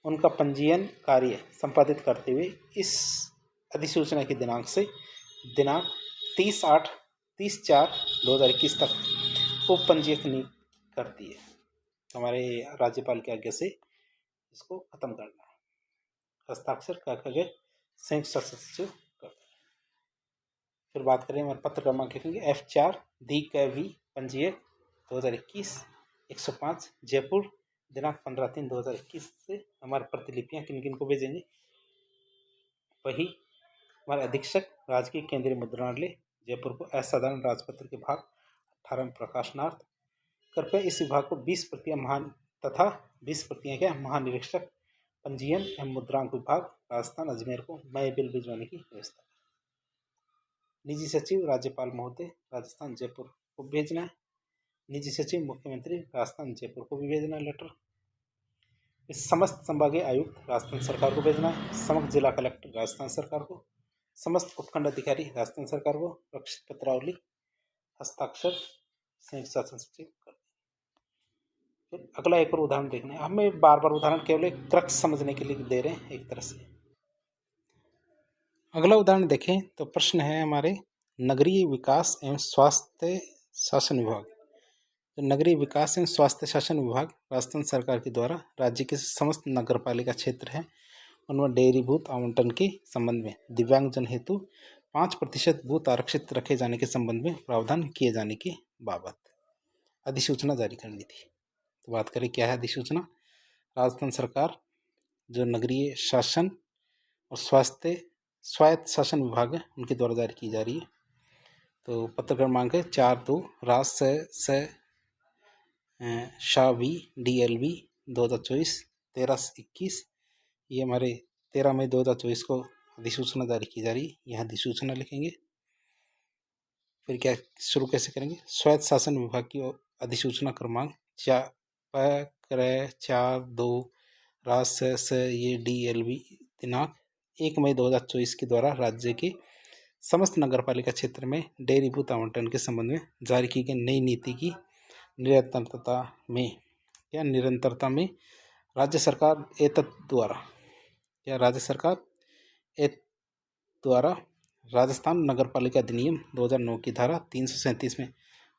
Speaker 1: उनका पंजीयन कार्य संपादित करते हुए इस अधिसूचना की दिनांक से दिनांक 30/4/2021 तक उप पंजीयक नियुक्त करती है। हमारे राज्यपाल की आज्ञा से इसको खत्म करना है। हस्ताक्षर कर गए संयुक्त शासन सचिव कर। फिर बात करें हमारे पत्र क्रमांक लिखेंगे F4D पंजीयक 2021, 105, जयपुर, दिनांक 15/3/2021 से हमारे प्रतिलिपियां किन किन को भेजेंगे। वही हमारे अधीक्षक राजकीय केंद्रीय मुद्रणालय जयपुर को असाधारण राजपत्र के भाग 18 में प्रकाशनार्थ कृपया इस विभाग को 20 प्रतियां क्या महानिरीक्षक पंजीयन एवं मुद्रांक विभाग राजस्थान अजमेर को नए बिल भिजवाने की व्यवस्था। निजी सचिव राज्यपाल महोदय राजस्थान जयपुर को भेजना है। निजी सचिव मुख्यमंत्री राजस्थान जयपुर को भी भेजना है लेटर। इस समस्त संभागीय आयुक्त राजस्थान सरकार को भेजना है, समस्त जिला कलेक्टर राजस्थान सरकार को, समस्त उपखंड अधिकारी राजस्थान सरकार को रक्षित पत्रावली हस्ताक्षर संयुक्त शासन सचिव कर। फिर अगला एक और उदाहरण देखना है। हमें बार बार उदाहरण केवल एक क्रक्स समझने के लिए दे रहे हैं एक तरह से। अगला उदाहरण देखें तो प्रश्न है हमारे नगरीय विकास एवं स्वास्थ्य शासन विभाग। तो नगरीय विकास एवं स्वास्थ्य शासन विभाग राजस्थान सरकार के द्वारा राज्य के समस्त नगर पालिका क्षेत्र हैं उनमें डेयरीभूत आवंटन के संबंध में दिव्यांगजन हेतु 5% बूथ आरक्षित रखे जाने के संबंध में प्रावधान किए जाने के बाबत अधिसूचना जारी करनी थी। तो बात करें क्या है अधिसूचना। राजस्थान सरकार जो नगरीय शासन और स्वायत्त शासन विभाग है उनके द्वारा जारी की जा रही है। तो पत्र क्रमांक है 4-2 राज शावी DLV 2024 13-21। ये हमारे 13 मई 2024 को अधिसूचना जारी की जा रही है। यहाँ अधिसूचना लिखेंगे। फिर क्या शुरू कैसे करेंगे। स्वायत्त शासन विभाग की अधिसूचना क्रमांक 4-2 राज ये DLV दिनांक 1 मई 2024 के द्वारा राज्य के समस्त नगरपालिका क्षेत्र में डेयरीभूत आवंटन के संबंध में जारी की गई नई नीति की निरंतरता में राज्य सरकार द्वारा राजस्थान नगरपालिका अधिनियम 2009 की धारा 337 में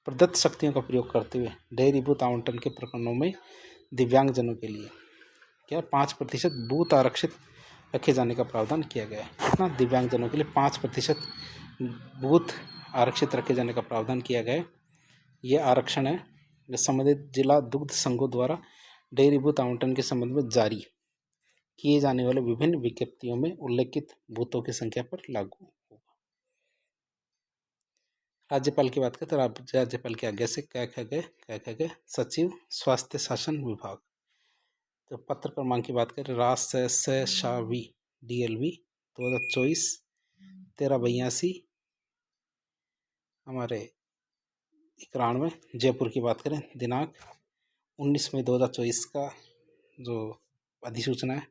Speaker 1: प्रदत्त शक्तियों का प्रयोग करते हुए डेयरीभूत आवंटन के प्रकरणों में दिव्यांगजनों के लिए 5% बूथ आरक्षित रखे जाने का प्रावधान किया गया है। कितना दिव्यांगजनों के लिए 5% बूथ आरक्षित रखे जाने का प्रावधान किया गया है। यह आरक्षण है जो संबंधित जिला दुग्ध संघों द्वारा डेयरीभूत आवंटन के संबंध में जारी किए जाने वाले विभिन्न विज्ञप्तियों में उल्लेखित बूथों की संख्या पर लागू होगा। राज्यपाल की बात करें तो राज्यपाल की आज्ञा से क्या कहा गया सचिव स्वास्थ्य शासन विभाग। तो पत्र क्रमांक की बात करें राजशावी DLV 2024 1382 हमारे 91 जयपुर की बात करें दिनांक 19 मई 2024 का जो अधिसूचना है।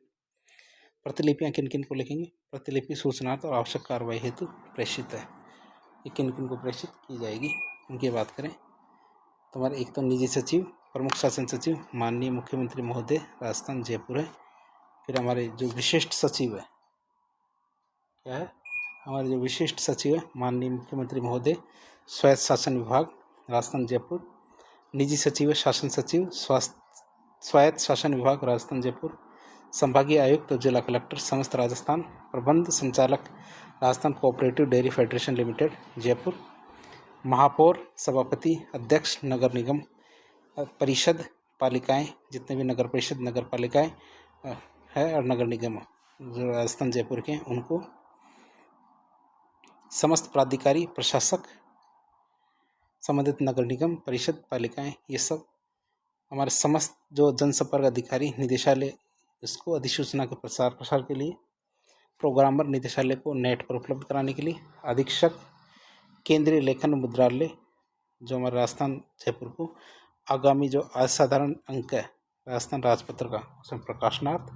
Speaker 1: प्रतिलिपियाँ किन किन को लिखेंगे। प्रतिलिपि सूचनार्थ और आवश्यक कार्रवाई हेतु प्रेषित है। ये किन किन को प्रेषित की जाएगी उनकी बात करें तो हमारे एक तो निजी सचिव प्रमुख शासन सचिव माननीय मुख्यमंत्री महोदय राजस्थान जयपुर है। फिर हमारे जो विशिष्ट सचिव है क्या है हमारे जो विशिष्ट सचिव है माननीय मुख्यमंत्री महोदय स्वायत्त शासन विभाग राजस्थान जयपुर। निजी सचिव है शासन सचिव स्वायत्त शासन विभाग राजस्थान जयपुर। संभागीय आयुक्त जिला कलेक्टर समस्त राजस्थान। प्रबंध संचालक Rajasthan cooperative dairy federation limited Jaipur. महापौर सभापति अध्यक्ष नगर निगम परिषद पालिकाएं जितने भी नगर परिषद नगर पालिकाएं है और नगर निगम जो राजस्थान जयपुर के उनको समस्त प्राधिकारी प्रशासक संबंधित नगर निगम परिषद पालिकाएं ये सब हमारे समस्त जो जनसंपर्क अधिकारी निदेशालय इसको अधिसूचना के प्रसार के लिए प्रोग्रामर निदेशालय को नेट पर उपलब्ध कराने के लिए अधीक्षक केंद्रीय लेखन मुद्रालय जो हमारे राजस्थान जयपुर को आगामी जो असाधारण अंक है राजस्थान राजपत्र का उसमें प्रकाशनार्थ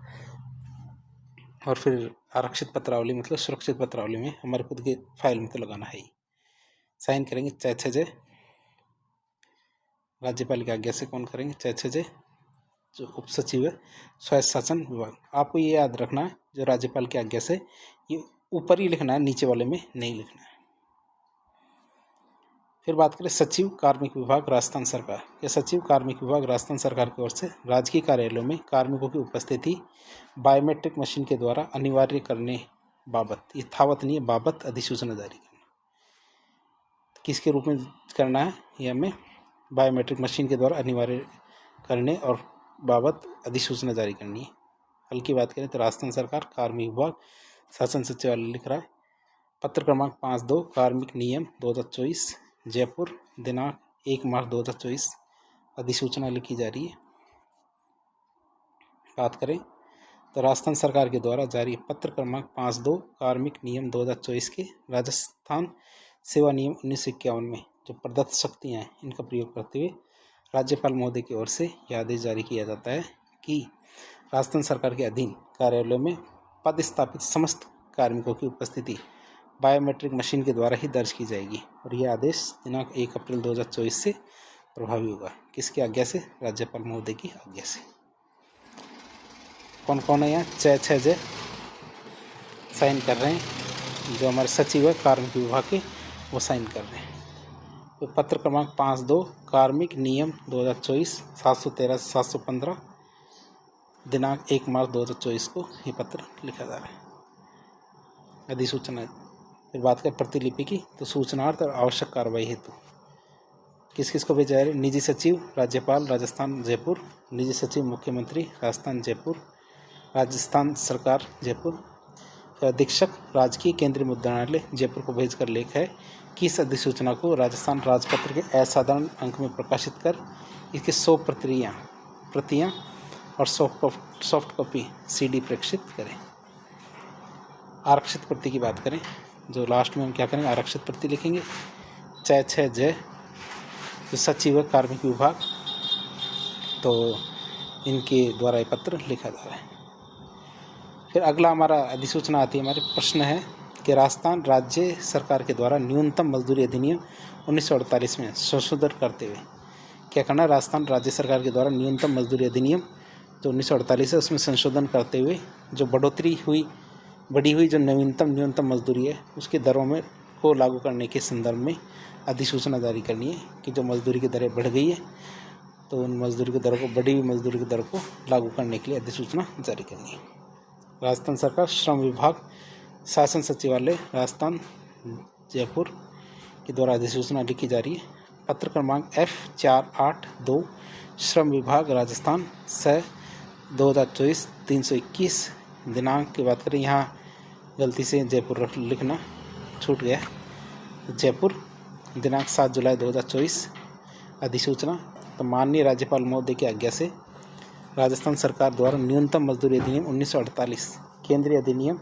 Speaker 1: और फिर आरक्षित पत्रावली मतलब सुरक्षित पत्रावली में हमारे खुद की फाइल में तो लगाना है ही। साइन करेंगे चैथजय राज्यपाल की आज्ञा से कौन करेंगे चैथजय जो उप सचिव है स्वायत्त शासन विभाग। आपको ये याद रखना है जो राज्यपाल की आज्ञा से ये ऊपर ही लिखना है नीचे वाले में नहीं लिखना है। फिर बात करें सचिव कार्मिक विभाग राजस्थान सरकार। यह सचिव कार्मिक विभाग राजस्थान सरकार की ओर से राजकीय कार्यालयों में कार्मिकों की उपस्थिति बायोमेट्रिक मशीन के द्वारा अनिवार्य करने बाबत यथावत नहीं बाबत अधिसूचना जारी करना। किसके रूप में करना है ये हमें बायोमेट्रिक मशीन के द्वारा अनिवार्य करने और बाबत अधिसूचना जारी करनी है। हल की बात करें तो राजस्थान सरकार कार्मिक विभाग शासन सचिवालय लिख रहा है। पत्र क्रमांक 5-2 कार्मिक नियम 2024 जयपुर दिनांक 1 मार्च 2024 अधिसूचना लिखी जा रही है। बात करें तो राजस्थान सरकार के द्वारा जारी पत्र क्रमांक 5-2 कार्मिक नियम 2024 के राजस्थान सेवा नियम 1951 में जो प्रदत्त शक्तियाँ हैं इनका प्रयोग करते हुए राज्यपाल महोदय की ओर से यह आदेश जारी किया जाता है कि राजस्थान सरकार के अधीन कार्यालयों में पदस्थापित समस्त कार्मिकों की उपस्थिति बायोमेट्रिक मशीन के द्वारा ही दर्ज की जाएगी और यह आदेश दिनांक 1 अप्रैल 2024 से प्रभावी होगा। किसकी आज्ञा से? राज्यपाल महोदय की आज्ञा से। कौन कौन है यहाँ? छः जय साइन कर रहे हैं। जो हमारे सचिव है कार्मिक विभाग के, वो साइन कर रहे हैं। तो पत्र क्रमांक 52 कार्मिक नियम 2024 713-715 दिनांक 1 मार्च 2024 को ये पत्र लिखा जा रहा है। अधिसूचना। फिर बात करें प्रतिलिपि की, तो सूचनार्थ और आवश्यक कार्रवाई हेतु किस किस को भेजा जा रहा है? निजी सचिव राज्यपाल राजस्थान जयपुर, निजी सचिव मुख्यमंत्री राजस्थान जयपुर, राजस्थान सरकार जयपुर, अधीक्षक राजकीय केंद्रीय मुद्रणालय जयपुर को भेजकर लेख है कि इस अधिसूचना को राजस्थान राजपत्र के असाधारण अंक में प्रकाशित कर इसकी 100 प्रतियाँ और सॉफ्ट कॉपी CD प्रेषित करें। आरक्षित प्रति की बात करें, जो लास्ट में हम क्या करेंगे? आरक्षित प्रति लिखेंगे। 6 जय जो सचिव कार्मिक विभाग, तो इनके द्वारा ये पत्र लिखा जा रहा है। फिर अगला हमारा अधिसूचना आती है। हमारे प्रश्न है कि राजस्थान राज्य सरकार के द्वारा न्यूनतम मजदूरी अधिनियम 1948 में संशोधन करते हुए क्या करना? राजस्थान राज्य सरकार के द्वारा न्यूनतम मजदूरी अधिनियम जो 1948 है उसमें संशोधन करते हुए जो बढ़ी हुई जो न्यूनतम मजदूरी है उसकी दरों में को लागू करने के संदर्भ में अधिसूचना जारी करनी है कि जो मजदूरी की दरें बढ़ गई है तो उन मजदूरी की दरों को, बढ़ी हुई मजदूरी की दरों को लागू करने के लिए अधिसूचना जारी करनी है। राजस्थान सरकार श्रम विभाग शासन सचिवालय राजस्थान जयपुर के द्वारा अधिसूचना लिखी जा रही है। पत्र क्रमांक F482 श्रम विभाग राजस्थान 2024 321 दिनांक की बात करें, यहाँ गलती से जयपुर लिखना छूट गया। जयपुर दिनांक 7 जुलाई 2024 अधिसूचना। तो माननीय राज्यपाल महोदय की आज्ञा से राजस्थान सरकार द्वारा न्यूनतम मजदूरी अधिनियम 1948 केंद्रीय अधिनियम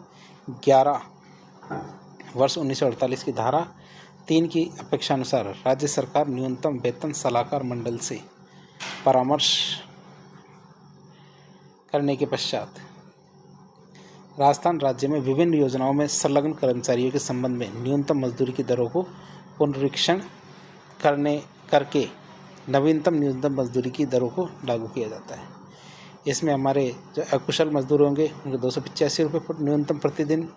Speaker 1: 11 वर्ष 1948 की धारा 3 की अपेक्षानुसार राज्य सरकार न्यूनतम वेतन सलाहकार मंडल से परामर्श करने के पश्चात राजस्थान राज्य में विभिन्न योजनाओं में संलग्न कर्मचारियों के संबंध में न्यूनतम मजदूरी की दरों को पुनरीक्षण करके नवीनतम न्यूनतम मजदूरी की दरों को लागू किया जाता है। इसमें हमारे जो अकुशल मजदूर होंगे उनके 285 रुपये न्यूनतम प्रतिदिन,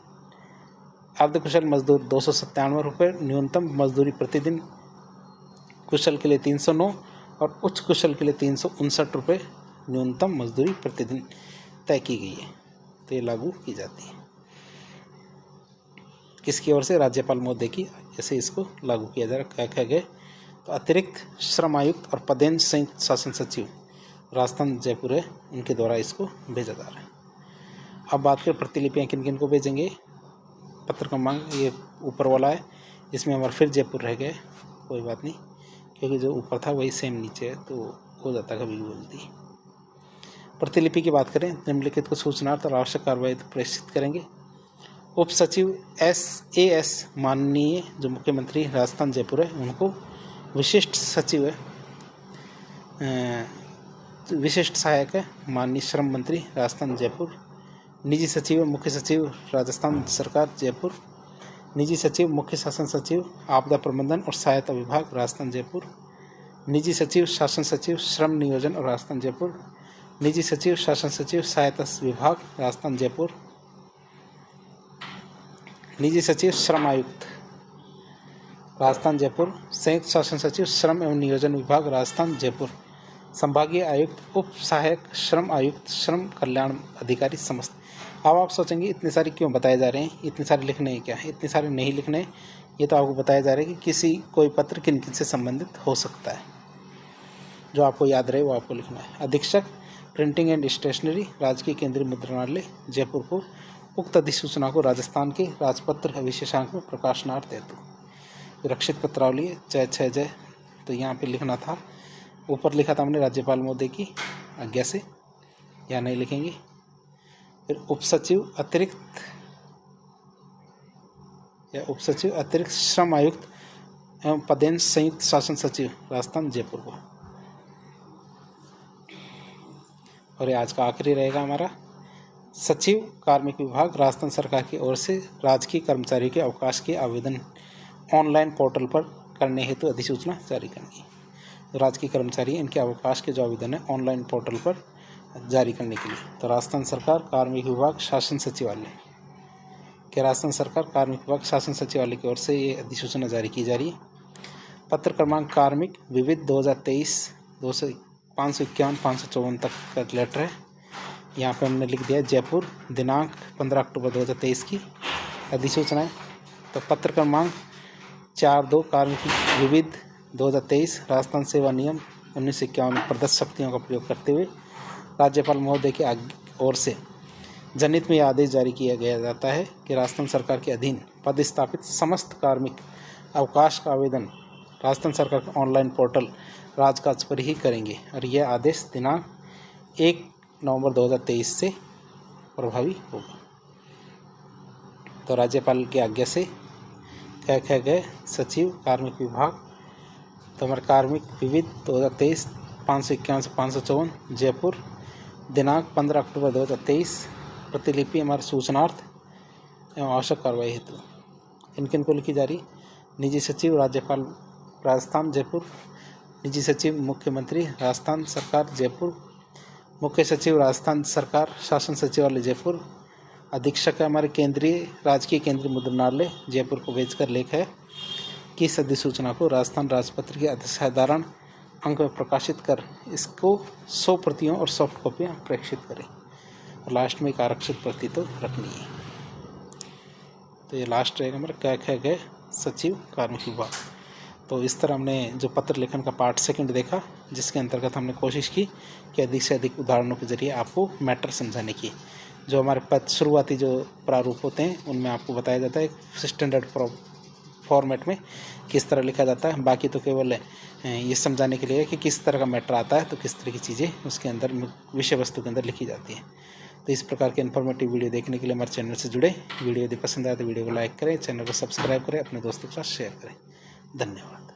Speaker 1: अर्धकुशल मजदूर 297 रुपये न्यूनतम मजदूरी प्रतिदिन, कुशल के लिए 309 और उच्च कुशल के लिए 359 रुपये न्यूनतम मजदूरी प्रतिदिन तय की गई है। तो ये लागू की जाती है किसकी ओर से? राज्यपाल महोदय की, ऐसे इसको लागू किया जा रहा है। क्या गए? तो अतिरिक्त श्रम आयुक्त और पदेन संयुक्त शासन सचिव राजस्थान जयपुर है, उनके द्वारा इसको भेजा जा रहा है। अब बात करें प्रतिलिपियाँ किन किन को भेजेंगे। पत्र क्रमांक ये ऊपर वाला है, इसमें हमारा फिर जयपुर रह गए, कोई बात नहीं, क्योंकि जो ऊपर था वही सेम नीचे है तो हो जाता कभी बोलती। प्रतिलिपि की बात करें, निम्नलिखित को सूचनार्थ और आवश्यक कार्रवाई प्रेषित करेंगे। उप सचिव SAS माननीय जो मुख्यमंत्री राजस्थान जयपुर है उनको, विशिष्ट सचिव है विशिष्ट सहायक है माननीय श्रम मंत्री राजस्थान जयपुर, निजी सचिव मुख्य सचिव राजस्थान सरकार जयपुर, निजी सचिव मुख्य शासन सचिव आपदा प्रबंधन और सहायता विभाग राजस्थान जयपुर, निजी सचिव शासन सचिव श्रम नियोजन और राजस्थान जयपुर, निजी सचिव शासन सचिव सहायता विभाग राजस्थान जयपुर, निजी सचिव श्रम आयुक्त राजस्थान जयपुर, संयुक्त शासन सचिव श्रम एवं नियोजन विभाग राजस्थान जयपुर, संभागीय आयुक्त उप सहायक श्रम आयुक्त श्रम कल्याण अधिकारी समस्त। अब आप सोचेंगे इतने सारे क्यों बताए जा रहे हैं, इतने सारे लिखने हैं क्या? इतने सारे नहीं लिखने, ये तो आपको बताया जा रहा है कि कोई पत्र किन किन से संबंधित हो सकता है, जो आपको याद रहे वो आपको लिखना है। अधीक्षक प्रिंटिंग एंड स्टेशनरी राजकीय केंद्रीय मुद्रणालय जयपुर को उक्त अधिसूचना को राजस्थान के राजपत्र विशेषांक में प्रकाशनार्थ हेतु रक्षित पत्रावली 6 जय, तो यहाँ पे लिखना था, ऊपर लिखा था हमने राज्यपाल महोदय की आज्ञा से, या नहीं लिखेंगे। फिर उप सचिव अतिरिक्त श्रम आयुक्त एवं पदेन संयुक्त शासन सचिव राजस्थान जयपुर को। और ये आज का आखिरी रहेगा हमारा। सचिव कार्मिक विभाग राजस्थान सरकार की ओर से राजकीय कर्मचारियों के अवकाश के आवेदन ऑनलाइन पोर्टल पर करने हेतु अधिसूचना जारी करनी है। तो राजकीय कर्मचारी इनके अवकाश के जो आवेदन है ऑनलाइन पोर्टल पर जारी करने के लिए, तो राजस्थान सरकार कार्मिक विभाग शासन सचिवालय के राजस्थान सरकार कार्मिक विभाग शासन सचिवालय की ओर से ये अधिसूचना जारी की जा रही है। पत्र क्रमांक कार्मिक विविध 2023 551-554 तक का लेटर है। यहाँ पे हमने लिख दिया जयपुर, दिनांक 15 अक्टूबर 2023 की अधिसूचना है। तो पत्र क्रमांक 42 कार्मिक विविध 2023 राजस्थान सेवा नियम 1951 में प्रदत्त शक्तियों का प्रयोग करते हुए राज्यपाल महोदय की ओर से जनहित में यह आदेश जारी किया गया जाता है कि राजस्थान सरकार के अधीन पदस्थापित समस्त कार्मिक अवकाश का आवेदन राजस्थान सरकार के ऑनलाइन पोर्टल राजकाज पर ही करेंगे और यह आदेश दिनांक 1 नवंबर 2023 से प्रभावी होगा। तो राज्यपाल की आज्ञा से क्या कहा गया सचिव कार्मिक विभाग, तो हमारे कार्मिक विविध 2023 551-554 जयपुर, दिनांक 15 अक्टूबर 2023, प्रतिलिपि हमारे सूचनार्थ एवं आवश्यक कार्रवाई हेतु। इनके इनको लिखी जा रही। निजी सचिव राज्यपाल राजस्थान जयपुर, निजी सचिव मुख्यमंत्री राजस्थान सरकार जयपुर, मुख्य सचिव राजस्थान सरकार शासन सचिवालय जयपुर, अधीक्षक हमारे राजकीय केंद्रीय मुद्रणालय जयपुर को भेजकर लेख है कि इस अधिसूचना को राजस्थान राजपत्र के असाधारण अंक में प्रकाशित कर इसको 100 प्रतियों और सॉफ्ट कॉपियाँ प्रेषित करें और लास्ट में एक आरक्षित प्रति तो रखनी है। तो ये लास्ट रहेगा हमारा क्या कहा गया सचिव कार्मिक विभाग। तो इस तरह हमने जो पत्र लेखन का पार्ट 2 देखा, जिसके अंतर्गत हमने कोशिश की कि अधिक से अधिक उदाहरणों के जरिए आपको मैटर समझाने की। जो हमारे पद शुरुआती जो प्रारूप होते हैं उनमें आपको बताया जाता है स्टैंडर्ड फॉर्मेट में किस तरह लिखा जाता है। बाकी तो केवल ये समझाने के लिए कि किस तरह का मैटर आता है तो किस तरह की चीज़ें उसके अंदर विषय वस्तु के अंदर लिखी जाती हैं। तो इस प्रकार के इन्फॉर्मेटिव वीडियो देखने के लिए हमारे चैनल से जुड़े। वीडियो यदि पसंद आए तो वीडियो को लाइक करें, चैनल को सब्सक्राइब करें, अपने दोस्तों के साथ शेयर करें। धन्यवाद।